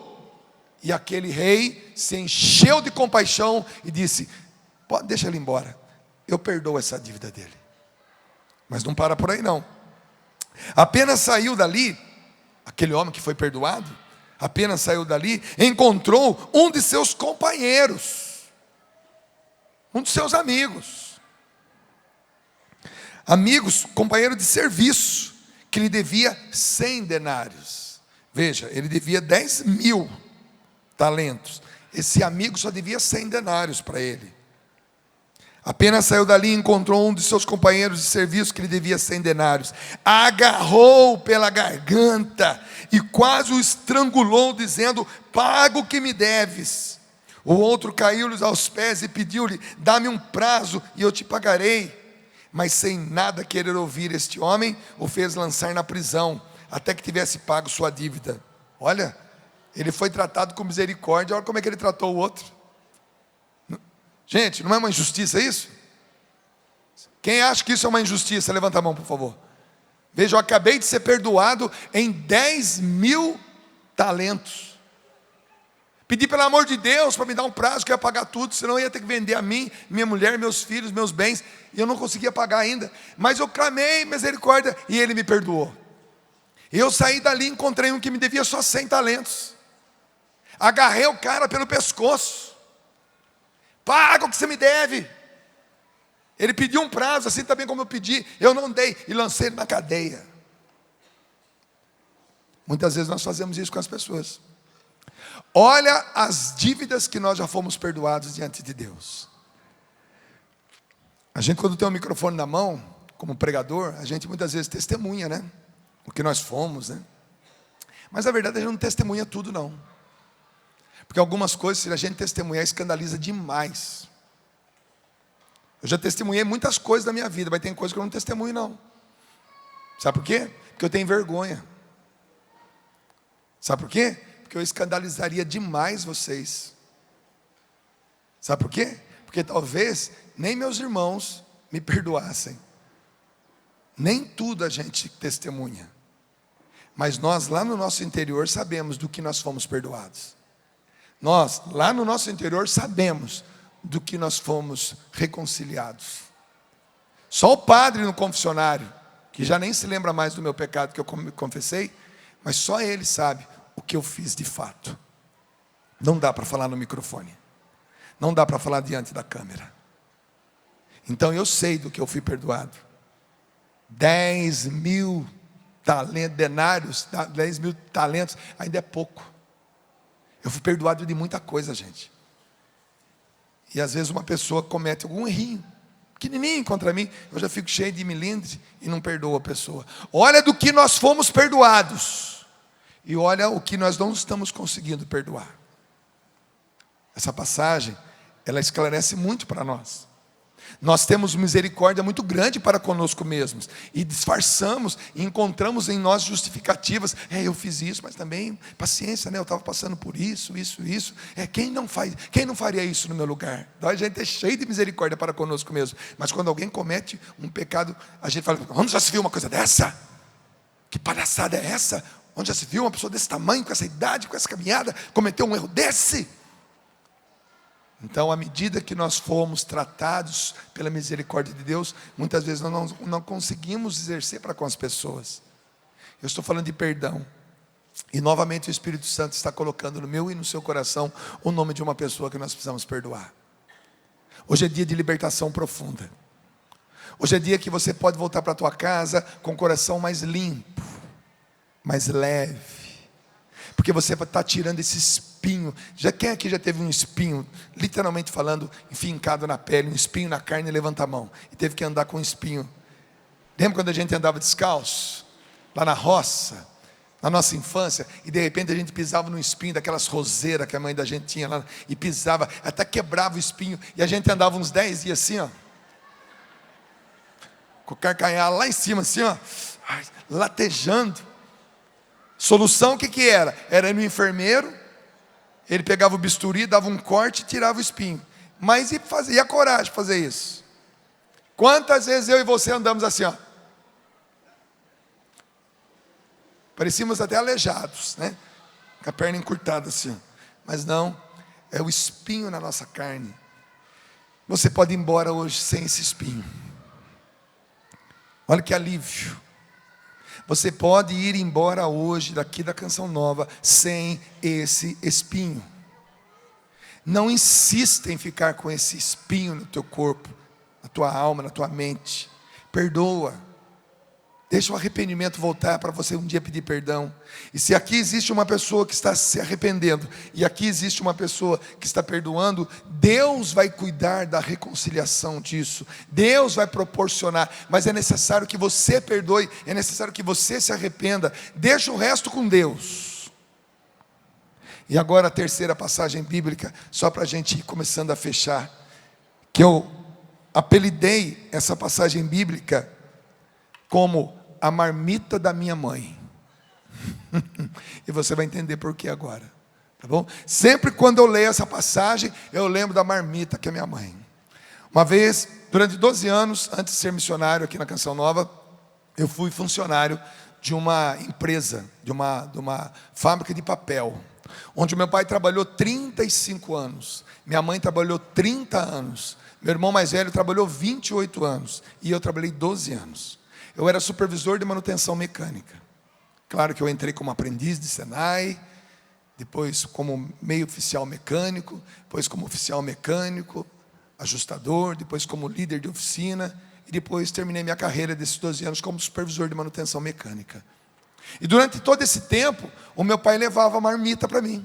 A: E aquele rei se encheu de compaixão e disse: pode, deixa ele embora, eu perdoo essa dívida dele. Mas não para por aí não. Apenas saiu dali, aquele homem que foi perdoado, apenas saiu dali, encontrou um de seus companheiros, um de seus amigos, companheiro de serviço, que lhe devia 100 denários. Veja, ele devia 10.000 talentos. Esse amigo só devia 100 denários para ele. Apenas saiu dali e encontrou um de seus companheiros de serviço que lhe devia 100 denários. Agarrou pela garganta e quase o estrangulou, dizendo: paga o que me deves. O outro caiu-lhes aos pés e pediu-lhe: dá-me um prazo e eu te pagarei. Mas sem nada querer ouvir, este homem o fez lançar na prisão, até que tivesse pago sua dívida. Olha, ele foi tratado com misericórdia. Olha como é que ele tratou o outro. Gente, não é uma injustiça isso? Quem acha que isso é uma injustiça, levanta a mão, por favor. Veja, eu acabei de ser perdoado em 10.000 talentos. Pedi pelo amor de Deus para me dar um prazo que eu ia pagar tudo, senão eu ia ter que vender a mim, minha mulher, meus filhos, meus bens, e eu não conseguia pagar ainda. Mas eu clamei misericórdia e ele me perdoou. Eu saí dali e encontrei um que me devia só 100 talentos. Agarrei o cara pelo pescoço: paga o que você me deve. Ele pediu um prazo, assim também como eu pedi, eu não dei, e lancei ele na cadeia. Muitas vezes nós fazemos isso com as pessoas. Olha as dívidas que nós já fomos perdoados diante de Deus. A gente, quando tem um microfone na mão, como pregador, a gente muitas vezes testemunha, né? O que nós fomos, né? Mas a verdade, a gente não testemunha tudo não. Porque algumas coisas, se a gente testemunhar, escandaliza demais. Eu já testemunhei muitas coisas da minha vida, mas tem coisas que eu não testemunho não. Sabe por quê? Porque eu tenho vergonha. Sabe por quê? Porque eu escandalizaria demais vocês. Sabe por quê? Porque talvez nem meus irmãos me perdoassem. Nem tudo a gente testemunha. Mas nós lá no nosso interior sabemos do que nós fomos perdoados. Nós, lá no nosso interior, sabemos do que nós fomos reconciliados. Só o padre no confessionário, que já nem se lembra mais do meu pecado que eu confessei, mas só ele sabe o que eu fiz de fato. Não dá para falar no microfone. Não dá para falar diante da câmera. Então eu sei do que eu fui perdoado. 10.000 denários, 10.000 talentos, ainda é pouco. Eu fui perdoado de muita coisa, gente. E às vezes uma pessoa comete algum errinho pequenininho contra mim, eu já fico cheio de milindre e não perdoo a pessoa. Olha do que nós fomos perdoados e olha o que nós não estamos conseguindo perdoar. Essa passagem, ela esclarece muito para nós. Nós temos misericórdia muito grande para conosco mesmos e disfarçamos e encontramos em nós justificativas. Eu fiz isso, mas também paciência, né? Eu estava passando por isso. Quem não faria isso no meu lugar? Então a gente é cheio de misericórdia para conosco mesmo. Mas quando alguém comete um pecado, a gente fala: onde já se viu uma coisa dessa? Que palhaçada é essa? Onde já se viu uma pessoa desse tamanho, com essa idade, com essa caminhada, cometer um erro desse? Então, à medida que nós fomos tratados pela misericórdia de Deus, muitas vezes nós não conseguimos exercer para com as pessoas. Eu estou falando de perdão. E novamente o Espírito Santo está colocando no meu e no seu coração o nome de uma pessoa que nós precisamos perdoar. Hoje é dia de libertação profunda. Hoje é dia que você pode voltar para a tua casa com o coração mais limpo, mais leve. Porque você está tirando esse espírito espinho. Quem aqui já teve um espinho, literalmente falando, enfincado na pele, um espinho na carne, levanta a mão. E teve que andar com um espinho. Lembra quando a gente andava descalço? Lá na roça, na nossa infância, e de repente a gente pisava num espinho daquelas roseiras que a mãe da gente tinha lá, e pisava, até quebrava o espinho, e a gente andava uns 10 dias assim, ó, com o carcanhar lá em cima, assim, ó, latejando. Solução, o que era? Era ir no enfermeiro, ele pegava o bisturi, dava um corte e tirava o espinho. Mas e a coragem de fazer isso? Quantas vezes eu e você andamos assim, ó? Parecíamos até aleijados, né? Com a perna encurtada assim, ó. Mas não, é o espinho na nossa carne. Você pode ir embora hoje sem esse espinho. Olha que alívio. Você pode ir embora hoje daqui da Canção Nova sem esse espinho. Não insista em ficar com esse espinho no teu corpo, na tua alma, na tua mente. Perdoa. Deixa o arrependimento voltar para você um dia pedir perdão. E se aqui existe uma pessoa que está se arrependendo, e aqui existe uma pessoa que está perdoando, Deus vai cuidar da reconciliação disso. Deus vai proporcionar. Mas é necessário que você perdoe, é necessário que você se arrependa. Deixa o resto com Deus. E agora a terceira passagem bíblica, só para a gente ir começando a fechar, que eu apelidei essa passagem bíblica como a marmita da minha mãe. E você vai entender por que agora, tá bom? Sempre quando eu leio essa passagem, eu lembro da marmita que é minha mãe. Uma vez, durante 12 anos, antes de ser missionário aqui na Canção Nova, eu fui funcionário de uma empresa, de uma fábrica de papel, onde meu pai trabalhou 35 anos, minha mãe trabalhou 30 anos, meu irmão mais velho trabalhou 28 anos, e eu trabalhei 12 anos. Eu era supervisor de manutenção mecânica. Claro que eu entrei como aprendiz de Senai, depois como meio oficial mecânico, depois como oficial mecânico, ajustador, depois como líder de oficina, e depois terminei minha carreira desses 12 anos como supervisor de manutenção mecânica. E durante todo esse tempo, o meu pai levava marmita para mim.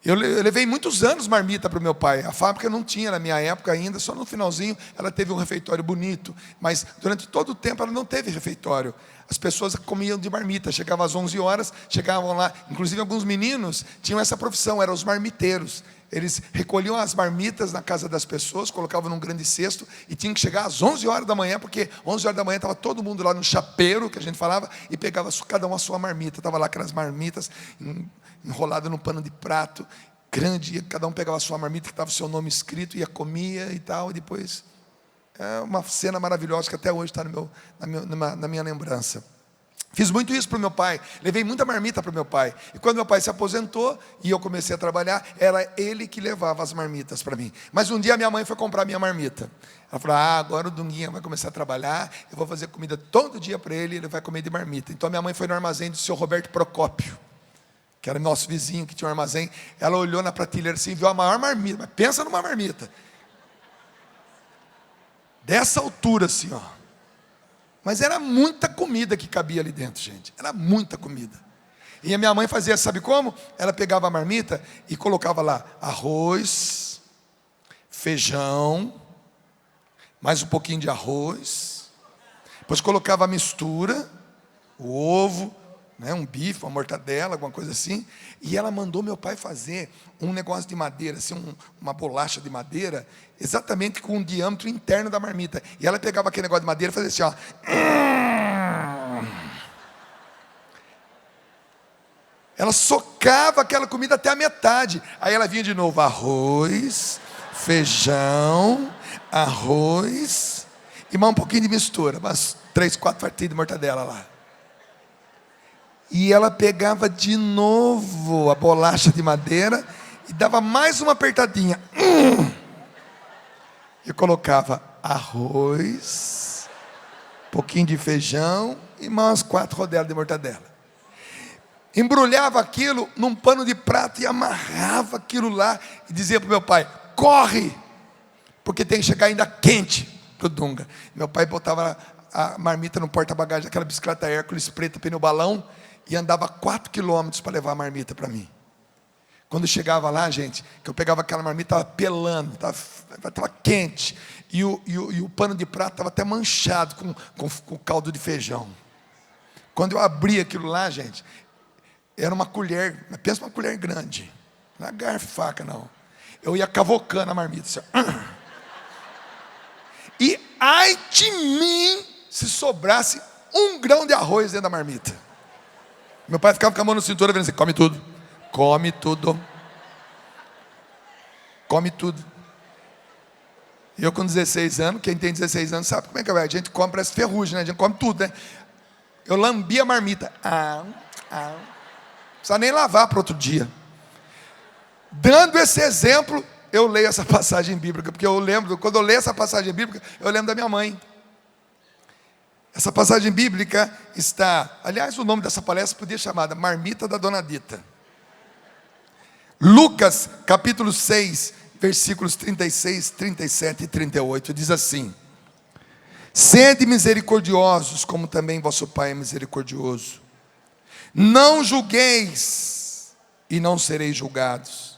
A: Eu levei muitos anos marmita para o meu pai. A fábrica não tinha na minha época ainda, só no finalzinho ela teve um refeitório bonito. Mas durante todo o tempo ela não teve refeitório. As pessoas comiam de marmita, chegavam às 11 horas, chegavam lá. Inclusive alguns meninos tinham essa profissão, eram os marmiteiros. Eles recolhiam as marmitas na casa das pessoas, colocavam num grande cesto e tinham que chegar às 11 horas da manhã, porque 11 horas da manhã estava todo mundo lá no chapeiro, que a gente falava, e pegava cada um a sua marmita. Estava lá aquelas marmitas enrolada num pano de prato grande, e cada um pegava a sua marmita que estava o seu nome escrito, ia comia e tal, e depois é uma cena maravilhosa que até hoje está na minha lembrança. Fiz muito isso para o meu pai, levei muita marmita para o meu pai, e quando meu pai se aposentou e eu comecei a trabalhar, era ele que levava as marmitas para mim. Mas um dia minha mãe foi comprar minha marmita. Ela falou: agora o Dunguinha vai começar a trabalhar, eu vou fazer comida todo dia para ele, ele vai comer de marmita. Então minha mãe foi no armazém do seu Roberto Procópio, que era nosso vizinho, que tinha um armazém. Ela olhou na prateleira assim, viu a maior marmita, mas pensa numa marmita, dessa altura assim, ó. Mas era muita comida que cabia ali dentro, gente. Era muita comida. E a minha mãe fazia, sabe como? Ela pegava a marmita e colocava lá arroz, feijão, mais um pouquinho de arroz, depois colocava a mistura, o ovo, né, um bife, uma mortadela, alguma coisa assim. E ela mandou meu pai fazer um negócio de madeira, assim, uma bolacha de madeira, exatamente com o diâmetro interno da marmita. E ela pegava aquele negócio de madeira e fazia assim, ó. Ela socava aquela comida até a metade. Aí ela vinha de novo, arroz, feijão, arroz e mais um pouquinho de mistura, umas 3, 4 fatias de mortadela lá. E ela pegava de novo a bolacha de madeira e dava mais uma apertadinha. E colocava arroz, pouquinho de feijão e mais umas 4 rodelas de mortadela. Embrulhava aquilo num pano de prato e amarrava aquilo lá e dizia para o meu pai: corre, porque tem que chegar ainda quente para o Dunga. Meu pai botava a marmita no porta-bagagem daquela bicicleta Hércules preta, pneu balão, e andava 4 quilômetros para levar a marmita para mim. Quando chegava lá, gente, que eu pegava aquela marmita, estava pelando, estava quente, e o pano de prato estava até manchado com caldo de feijão. Quando eu abri aquilo lá, gente, era uma colher, pensa uma colher grande, não é garfo e faca não. Eu ia cavocando a marmita assim, e ai de mim se sobrasse 1 grão de arroz dentro da marmita. Meu pai ficava com a mão na cintura vendo assim: come tudo, come tudo, come tudo. E eu com 16 anos, quem tem 16 anos sabe como é que é, a gente come, parece ferrugem, né? A gente come tudo, né? Eu lambi a marmita, não precisa nem lavar para outro dia. Dando esse exemplo, eu leio essa passagem bíblica, porque eu lembro, quando eu leio essa passagem bíblica, eu lembro da minha mãe. Essa passagem bíblica está, aliás, o nome dessa palestra podia ser chamada Marmita da Dona Dita. Lucas, capítulo 6, versículos 36, 37 e 38, diz assim: sede misericordiosos, como também vosso Pai é misericordioso. Não julgueis, e não sereis julgados.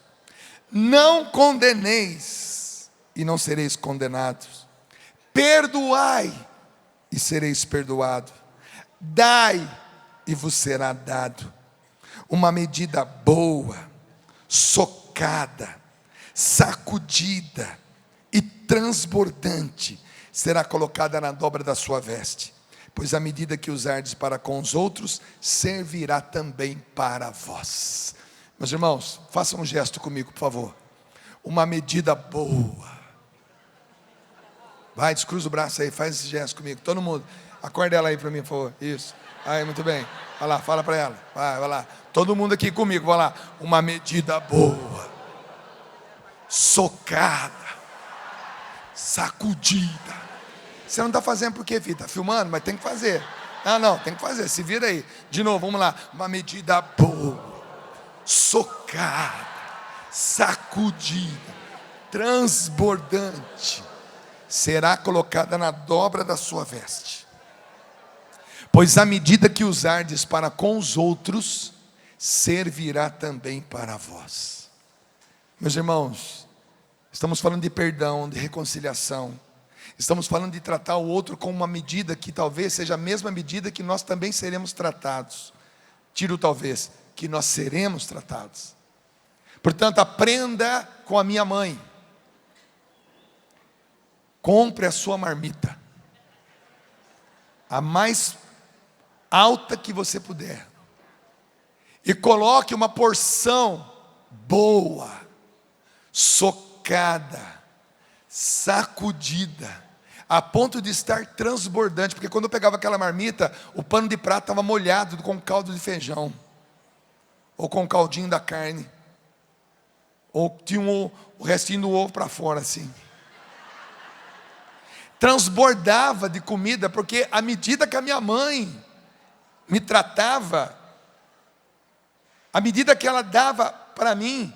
A: Não condeneis, e não sereis condenados. Perdoai, e sereis perdoados. Dai, e vos será dado. Uma medida boa, socada, sacudida e transbordante será colocada na dobra da sua veste. Pois a medida que usardes para com os outros, servirá também para vós. Meus irmãos, façam um gesto comigo, por favor. Uma medida boa. Vai, descruza o braço aí, faz esse gesto comigo. Todo mundo, acorda ela aí para mim, por favor. Isso, aí, muito bem. Vai lá, fala para ela, vai lá. Todo mundo aqui comigo, vai lá. Uma medida boa, socada, sacudida. Você não está fazendo por quê, filho? Está filmando, mas tem que fazer. Não, tem que fazer, se vira aí. De novo, vamos lá. Uma medida boa, socada, sacudida, transbordante, será colocada na dobra da sua veste. Pois a medida que usardes para com os outros, servirá também para vós. Meus irmãos, estamos falando de perdão, de reconciliação. Estamos falando de tratar o outro com uma medida que talvez seja a mesma medida que nós também seremos tratados. Tiro talvez, que nós seremos tratados. Portanto, aprenda com a minha mãe. Compre a sua marmita, a mais alta que você puder, e coloque uma porção boa, socada, sacudida, a ponto de estar transbordante, porque quando eu pegava aquela marmita, o pano de prato estava molhado com caldo de feijão, ou com o caldinho da carne, ou tinha o restinho do ovo para fora assim. Transbordava de comida, porque à medida que a minha mãe me tratava, à medida que ela dava para mim,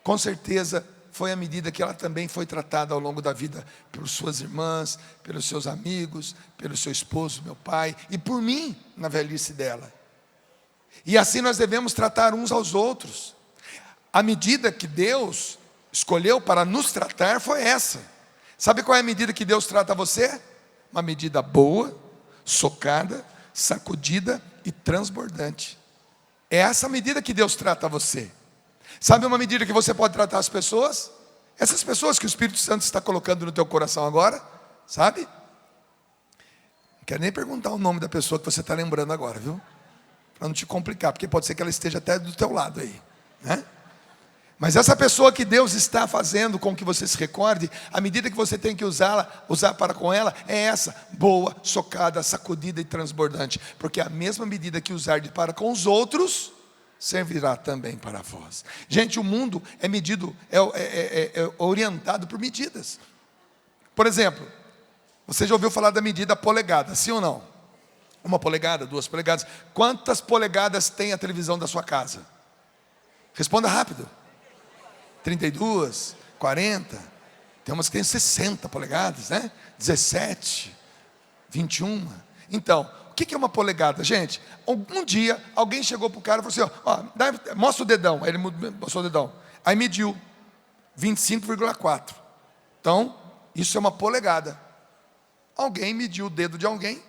A: com certeza foi a medida que ela também foi tratada ao longo da vida, pelas suas irmãs, pelos seus amigos, pelo seu esposo, meu pai, e por mim, na velhice dela. E assim nós devemos tratar uns aos outros. A medida que Deus escolheu para nos tratar foi essa. Sabe qual é a medida que Deus trata você? Uma medida boa, socada, sacudida e transbordante. É essa medida que Deus trata você. Sabe uma medida que você pode tratar as pessoas? Essas pessoas que o Espírito Santo está colocando no teu coração agora, sabe? Não quero nem perguntar o nome da pessoa que você está lembrando agora, viu? Para não te complicar, porque pode ser que ela esteja até do teu lado aí, né? Mas essa pessoa que Deus está fazendo com que você se recorde, a medida que você tem que usar para com ela, é essa, boa, socada, sacudida e transbordante. Porque a mesma medida que usar para com os outros, servirá também para vós. Gente, o mundo é medido, é orientado por medidas. Por exemplo, você já ouviu falar da medida polegada, sim ou não? 1 polegada, 2 polegadas. Quantas polegadas tem a televisão da sua casa? Responda rápido. 32, 40, tem umas que tem 60 polegadas, né? 17, 21. Então, o que é uma polegada? Gente, um dia alguém chegou para o cara e falou assim, mostra o dedão. Aí ele mostrou o dedão. Aí mediu 25,4. Então, isso é uma polegada. Alguém mediu o dedo de alguém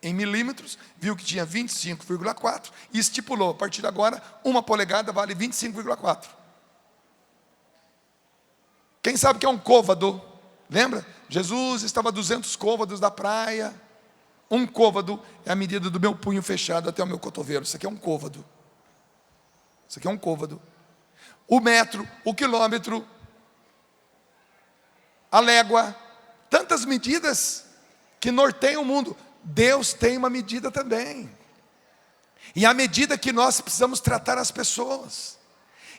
A: em milímetros, viu que tinha 25,4 e estipulou, a partir de agora, uma polegada vale 25,4. Quem sabe que é um côvado? Lembra? Jesus estava a 200 côvados da praia. Um côvado é a medida do meu punho fechado até o meu cotovelo. Isso aqui é um côvado. Isso aqui é um côvado. O metro, o quilômetro, a légua, tantas medidas que norteiam o mundo. Deus tem uma medida também. E a medida que nós precisamos tratar as pessoas.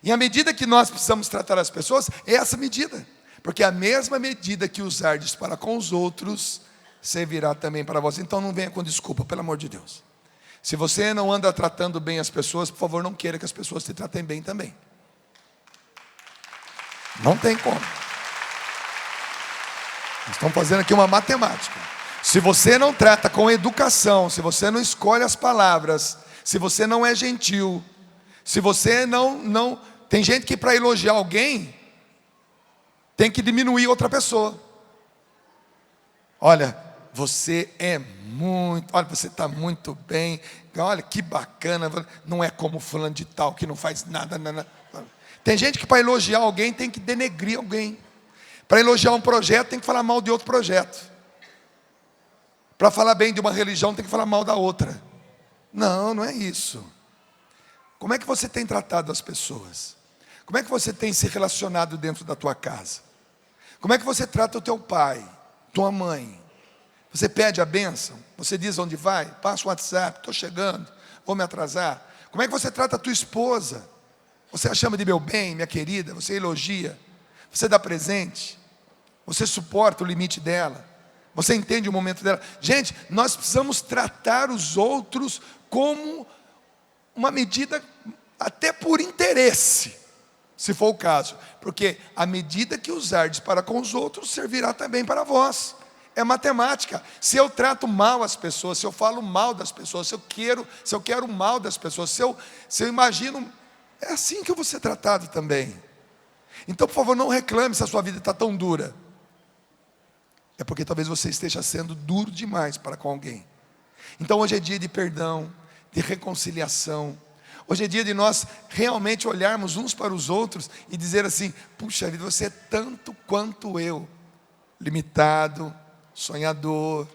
A: E a medida que nós precisamos tratar as pessoas é essa medida. Porque a mesma medida que usardes para com os outros, servirá também para vós. Então não venha com desculpa, pelo amor de Deus. Se você não anda tratando bem as pessoas, por favor, não queira que as pessoas te tratem bem também. Não tem como. Nós estamos fazendo aqui uma matemática. Se você não trata com educação, se você não escolhe as palavras, se você não é gentil, se você não... Tem gente que para elogiar alguém, tem que diminuir outra pessoa. Olha, você é muito... Olha, você está muito bem. Olha, que bacana. Não é como fulano de tal, que não faz nada. Tem gente que para elogiar alguém, tem que denegrir alguém. Para elogiar um projeto, tem que falar mal de outro projeto. Para falar bem de uma religião, tem que falar mal da outra. Não, não é isso. Como é que você tem tratado as pessoas? Como é que você tem se relacionado dentro da tua casa? Como é que você trata o teu pai, tua mãe? Você pede a bênção? Você diz onde vai? Passa o WhatsApp, estou chegando, vou me atrasar. Como é que você trata a tua esposa? Você a chama de meu bem, minha querida? Você elogia? Você dá presente? Você suporta o limite dela? Você entende o momento dela? Gente, nós precisamos tratar os outros como uma medida, até por interesse, se for o caso. Porque a medida que usardes para com os outros, servirá também para vós. É matemática. Se eu trato mal as pessoas, se eu falo mal das pessoas, se eu quero o mal das pessoas, se eu imagino, é assim que eu vou ser tratado também. Então, por favor, não reclame se a sua vida está tão dura. É porque talvez você esteja sendo duro demais para com alguém. Então hoje é dia de perdão, de reconciliação. Hoje é dia de nós realmente olharmos uns para os outros e dizer assim, puxa vida, você é tanto quanto eu. Limitado, sonhador.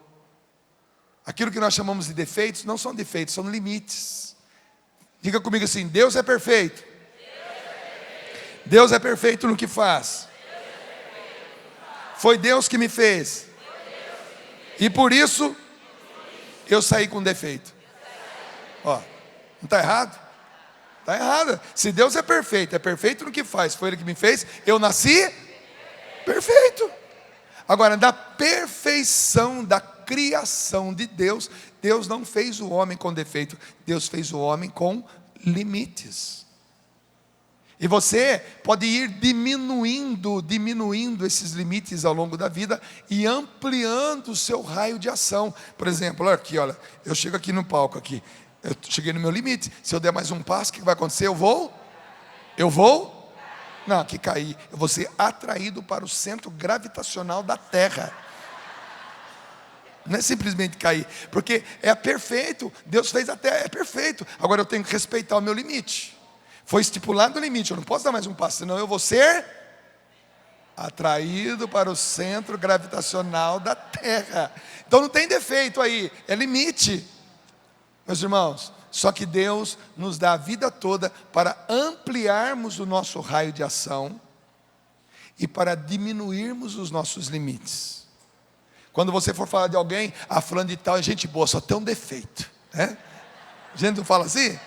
A: Aquilo que nós chamamos de defeitos, não são defeitos, são limites. Diga comigo assim, Deus é perfeito. Deus é perfeito no que faz. Foi Deus que me fez. E por isso, eu saí com defeito. Ó, não está errado? Está errado. Se Deus é perfeito no que faz, foi Ele que me fez, eu nasci perfeito. Agora, na perfeição da criação de Deus, Deus não fez o homem com defeito, Deus fez o homem com limites. E você pode ir diminuindo esses limites ao longo da vida e ampliando o seu raio de ação. Por exemplo, olha aqui, olha, eu chego aqui no palco aqui, eu cheguei no meu limite. Se eu der mais um passo, o que vai acontecer? Eu vou? Não, aqui cair. Eu vou ser atraído para o centro gravitacional da Terra. Não é simplesmente cair, porque é perfeito. Deus fez a Terra, é perfeito. Agora eu tenho que respeitar o meu limite. Foi estipulado o limite, eu não posso dar mais um passo, senão eu vou ser atraído para o centro gravitacional da Terra. Então não tem defeito aí, é limite. Meus irmãos, só que Deus nos dá a vida toda para ampliarmos o nosso raio de ação e para diminuirmos os nossos limites. Quando você for falar de alguém, fulano de tal é gente boa, só tem um defeito, né? A gente não fala assim?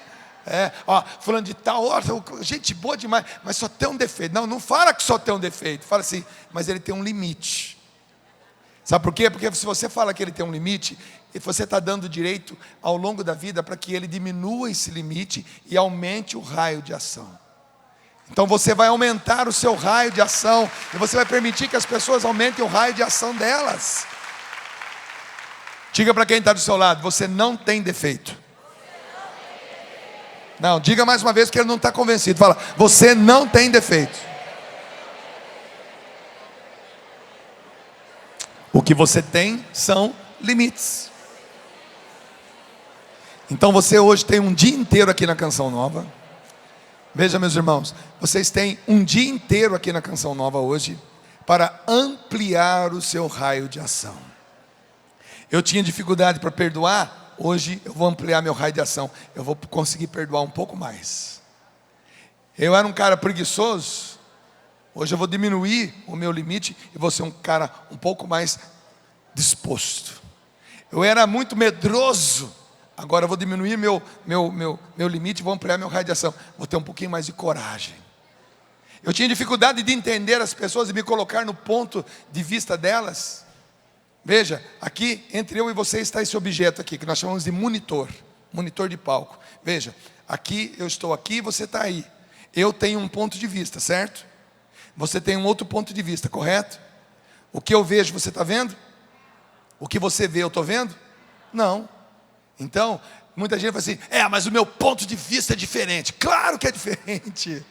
A: Fulano de tal, gente boa demais, mas só tem um defeito. Não fala que só tem um defeito, fala assim, mas ele tem um limite. Sabe por quê? Porque se você fala que ele tem um limite, você está dando direito ao longo da vida para que ele diminua esse limite e aumente o raio de ação. Então você vai aumentar o seu raio de ação e você vai permitir que as pessoas aumentem o raio de ação delas. Diga para quem está do seu lado: você não tem defeito. Não, diga mais uma vez, porque ele não está convencido. Fala: você não tem defeito. O que você tem são limites. Então você hoje tem um dia inteiro aqui na Canção Nova. Veja, meus irmãos, vocês têm um dia inteiro aqui na Canção Nova hoje para ampliar o seu raio de ação. Eu tinha dificuldade para perdoar, hoje eu vou ampliar meu raio de ação. Eu vou conseguir perdoar um pouco mais. Eu era um cara preguiçoso, hoje eu vou diminuir o meu limite e vou ser um cara um pouco mais disposto. Eu era muito medroso, agora eu vou diminuir meu limite, vou ampliar meu raio de ação. Vou ter um pouquinho mais de coragem. Eu tinha dificuldade de entender as pessoas e me colocar no ponto de vista delas. Veja, aqui entre eu e você está esse objeto aqui, que nós chamamos de monitor de palco. Veja, aqui eu estou aqui, você está aí. Eu tenho um ponto de vista, certo? Você tem um outro ponto de vista, correto? O que eu vejo, você está vendo? O que você vê, eu estou vendo? Não. Então, muita gente fala assim: mas o meu ponto de vista é diferente. Claro que é diferente.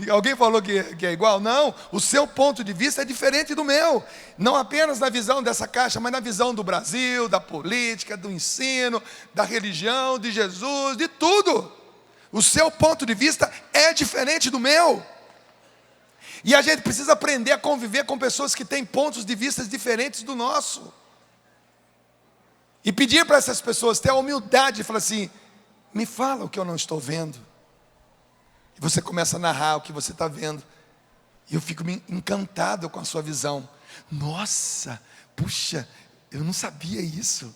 A: Alguém falou que é igual? Não, o seu ponto de vista é diferente do meu. Não apenas na visão dessa caixa, mas na visão do Brasil, da política, do ensino, da religião, de Jesus, de tudo. O seu ponto de vista é diferente do meu. E a gente precisa aprender a conviver com pessoas que têm pontos de vista diferentes do nosso. E pedir para essas pessoas ter a humildade de falar assim: me fala o que eu não estou vendo. E você começa a narrar o que você está vendo. E eu fico encantado com a sua visão. Nossa, puxa, eu não sabia isso.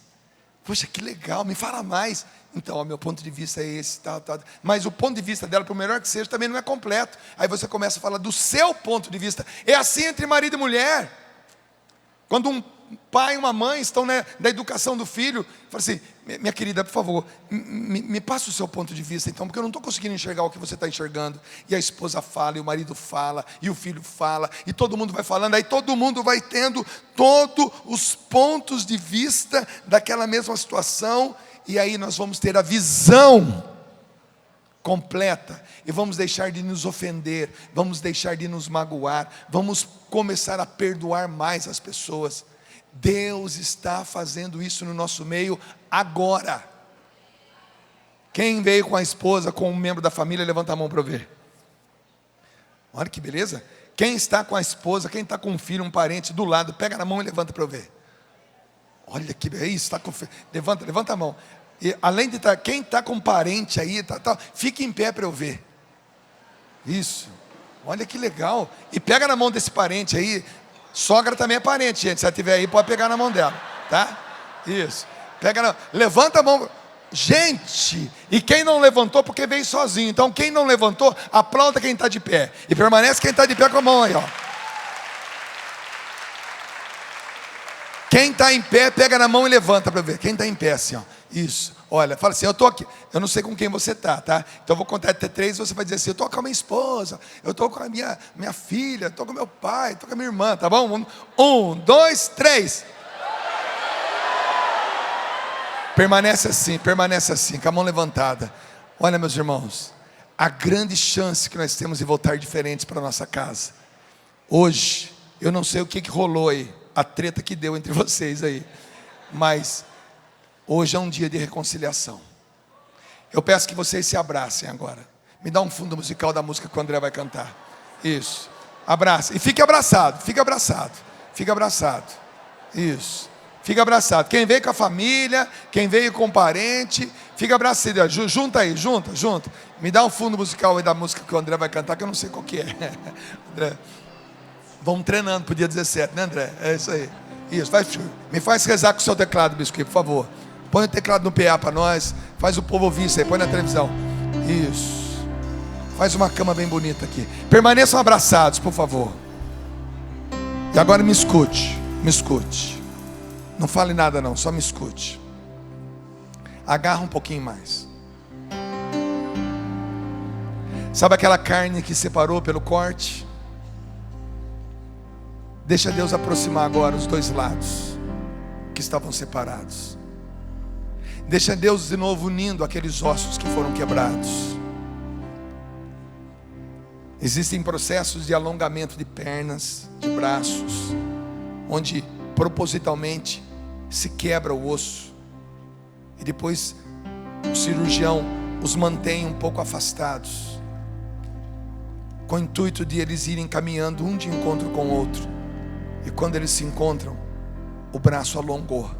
A: Poxa, que legal, me fala mais. Então, o meu ponto de vista é esse, tal. Mas o ponto de vista dela, por melhor que seja, também não é completo. Aí você começa a falar do seu ponto de vista. É assim entre marido e mulher. Quando um pai e uma mãe estão na educação do filho, fala assim: minha querida, por favor, me passa o seu ponto de vista então, porque eu não estou conseguindo enxergar o que você está enxergando. E a esposa fala, e o marido fala, e o filho fala, e todo mundo vai falando. Aí todo mundo vai tendo todos os pontos de vista daquela mesma situação. E aí nós vamos ter a visão completa, e vamos deixar de nos ofender, vamos deixar de nos magoar, vamos começar a perdoar mais as pessoas. Deus está fazendo isso no nosso meio agora. Quem veio com a esposa, com um membro da família, levanta a mão para eu ver. Olha que beleza. Quem está com a esposa, quem está com um filho, um parente do lado, pega na mão e levanta para eu ver. Olha que beleza, está com... levanta a mão. E além de estar, quem está com um parente aí, fique em pé para eu ver. Isso. Olha que legal. E pega na mão desse parente aí. Sogra também é parente, gente. Se ela estiver aí, pode pegar na mão dela, tá? Isso. Levanta a mão. Gente, e quem não levantou, porque veio sozinho. Então, quem não levantou, aplauda quem está de pé. E permanece quem está de pé com a mão aí, ó. Quem está em pé, pega na mão e levanta para ver. Quem está em pé, assim, ó. Isso. Olha, fala assim: eu estou aqui. Eu não sei com quem você está, tá? Então eu vou contar até 3, você vai dizer assim: eu estou com a minha esposa, eu estou com a minha filha, estou com meu pai, estou com a minha irmã, tá bom? 1, 2, 3. Permanece assim, com a mão levantada. Olha, meus irmãos, a grande chance que nós temos de voltar diferentes para a nossa casa. Hoje, eu não sei o que rolou aí, a treta que deu entre vocês aí, mas hoje é um dia de reconciliação. Eu peço que vocês se abracem agora. Me dá um fundo musical da música que o André vai cantar. Isso. Abraça. E fique abraçado. Isso. Fica abraçado. Quem veio com a família, quem veio com o parente, fica abraçado. Junta aí, junta. Me dá um fundo musical aí da música que o André vai cantar, que eu não sei qual que é. André, vamos treinando pro dia 17, né, André? É isso aí. Isso. Me faz rezar com o seu teclado, bispo, por favor. Põe o teclado no PA para nós. Faz o povo ouvir isso aí. Põe na televisão. Isso. Faz uma cama bem bonita aqui. Permaneçam abraçados, por favor. E agora me escute. Não fale nada não, só me escute. Agarra um pouquinho mais. Sabe aquela carne que separou pelo corte? Deixa Deus aproximar agora os dois lados. que estavam separados. Deixa Deus de novo unindo aqueles ossos que foram quebrados. Existem processos de alongamento de pernas, de braços, onde propositalmente se quebra o osso e depois o cirurgião os mantém um pouco afastados, com o intuito de eles irem caminhando um de encontro com o outro. E quando eles se encontram, o braço alongou.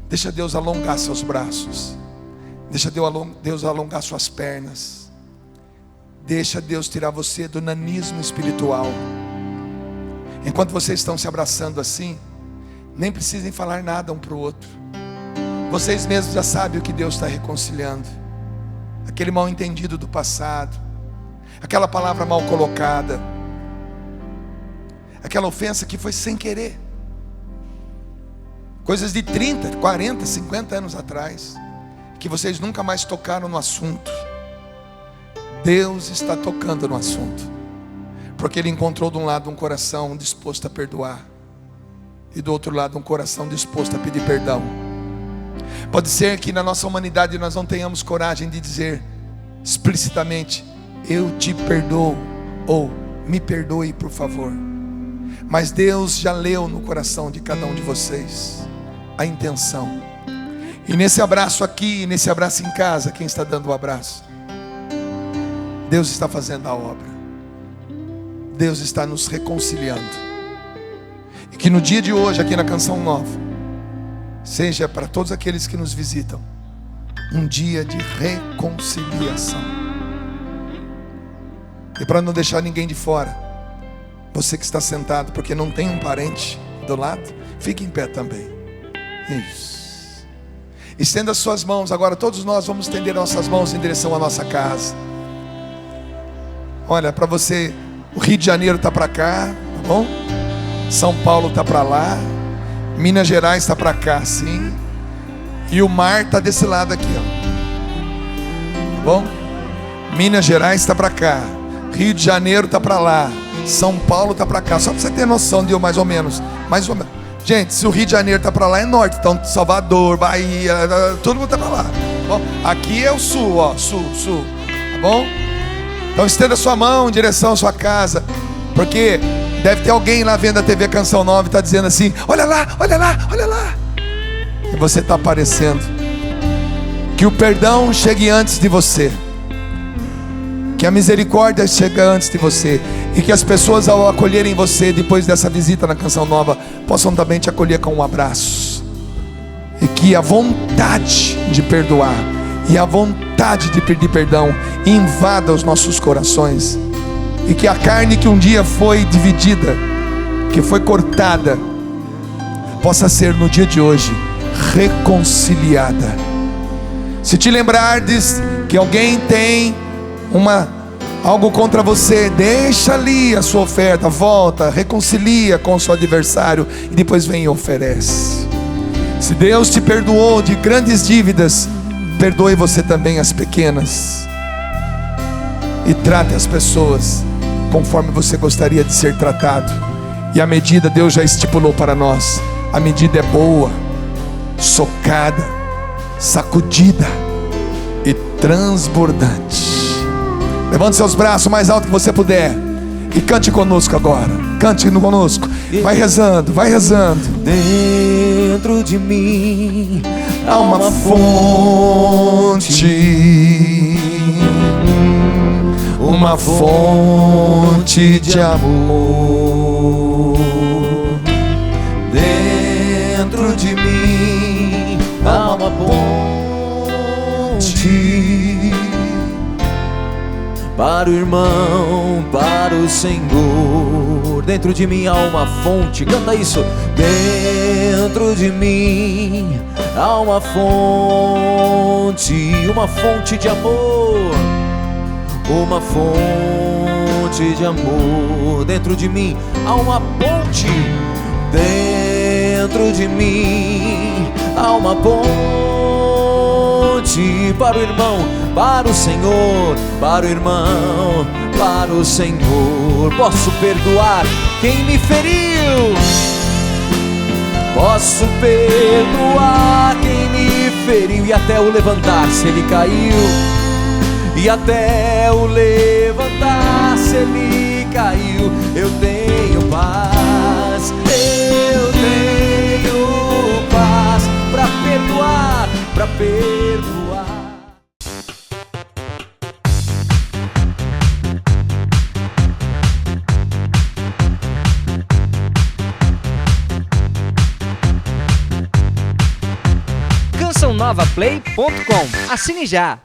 A: Deixa Deus alongar seus braços. Deixa Deus alongar suas pernas. Deixa Deus tirar você do nanismo espiritual. Enquanto vocês estão se abraçando assim, nem precisem falar nada um para o outro. Vocês mesmos já sabem o que Deus está reconciliando. Aquele mal entendido do passado, aquela palavra mal colocada, aquela ofensa que foi sem querer, coisas de 30, 40, 50 anos atrás, que vocês nunca mais tocaram no assunto. Deus está tocando no assunto, porque Ele encontrou de um lado um coração disposto a perdoar, e do outro lado um coração disposto a pedir perdão. Pode ser que na nossa humanidade nós não tenhamos coragem de dizer explicitamente: eu te perdoo, ou me perdoe por favor. Mas Deus já leu no coração de cada um de vocês a intenção. E nesse abraço aqui, nesse abraço em casa, quem está dando o abraço? Deus está fazendo a obra. Deus está nos reconciliando. E que no dia de hoje, aqui na Canção Nova, seja para todos aqueles que nos visitam um dia de reconciliação. E para não deixar ninguém de fora, você que está sentado porque não tem um parente do lado, fique em pé também. Isso. Estenda as suas mãos. Agora todos nós vamos estender nossas mãos em direção à nossa casa. Olha, para você, o Rio de Janeiro está para cá, tá bom? São Paulo está para lá, Minas Gerais está para cá, sim. E o mar está desse lado aqui, ó. Tá bom? Minas Gerais está para cá, Rio de Janeiro está para lá, São Paulo está para cá. Só para você ter noção de mais ou menos. Gente, se o Rio de Janeiro está para lá, é norte. Então Salvador, Bahia, todo mundo está para lá. Tá bom? Aqui é o sul, ó, sul, tá bom? Então estenda sua mão em direção à sua casa, porque deve ter alguém lá vendo a TV Canção Nova e está dizendo assim: olha lá, olha lá, olha lá. E você está aparecendo. Que o perdão chegue antes de você, que a misericórdia chegue antes de você, e que as pessoas, ao acolherem você depois dessa visita na Canção Nova, possam também te acolher com um abraço. E que a vontade de perdoar e a vontade de pedir perdão invada os nossos corações, e que a carne que um dia foi dividida, que foi cortada, possa ser no dia de hoje reconciliada. Se te lembrardes que alguém tem algo contra você, deixa ali a sua oferta, volta, reconcilia com o seu adversário e depois vem e oferece. Se Deus te perdoou de grandes dívidas, perdoe você também as pequenas, e trate as pessoas conforme você gostaria de ser tratado. E a medida Deus já estipulou para nós. A medida é boa, socada, sacudida e transbordante. Levante seus braços o mais alto que você puder e cante conosco agora. Cante conosco. Vai rezando, vai rezando.
B: Dentro de mim
A: há uma fonte de amor.
B: Dentro de mim há uma ponte para o irmão, para o Senhor. Dentro de mim há uma fonte, canta isso. Dentro de mim há uma fonte de amor, uma fonte de amor. Dentro de mim há uma ponte. Dentro de mim há uma ponte para o irmão, para o Senhor, para o irmão, para o Senhor. Posso perdoar quem me feriu, Posso perdoar quem me feriu, e até o levantar-se ele caiu. E até o levantar-se ele caiu. Eu tenho paz, eu tenho paz pra perdoar, pra perdoar.
C: CançãoNovaPlay.com. Assine já!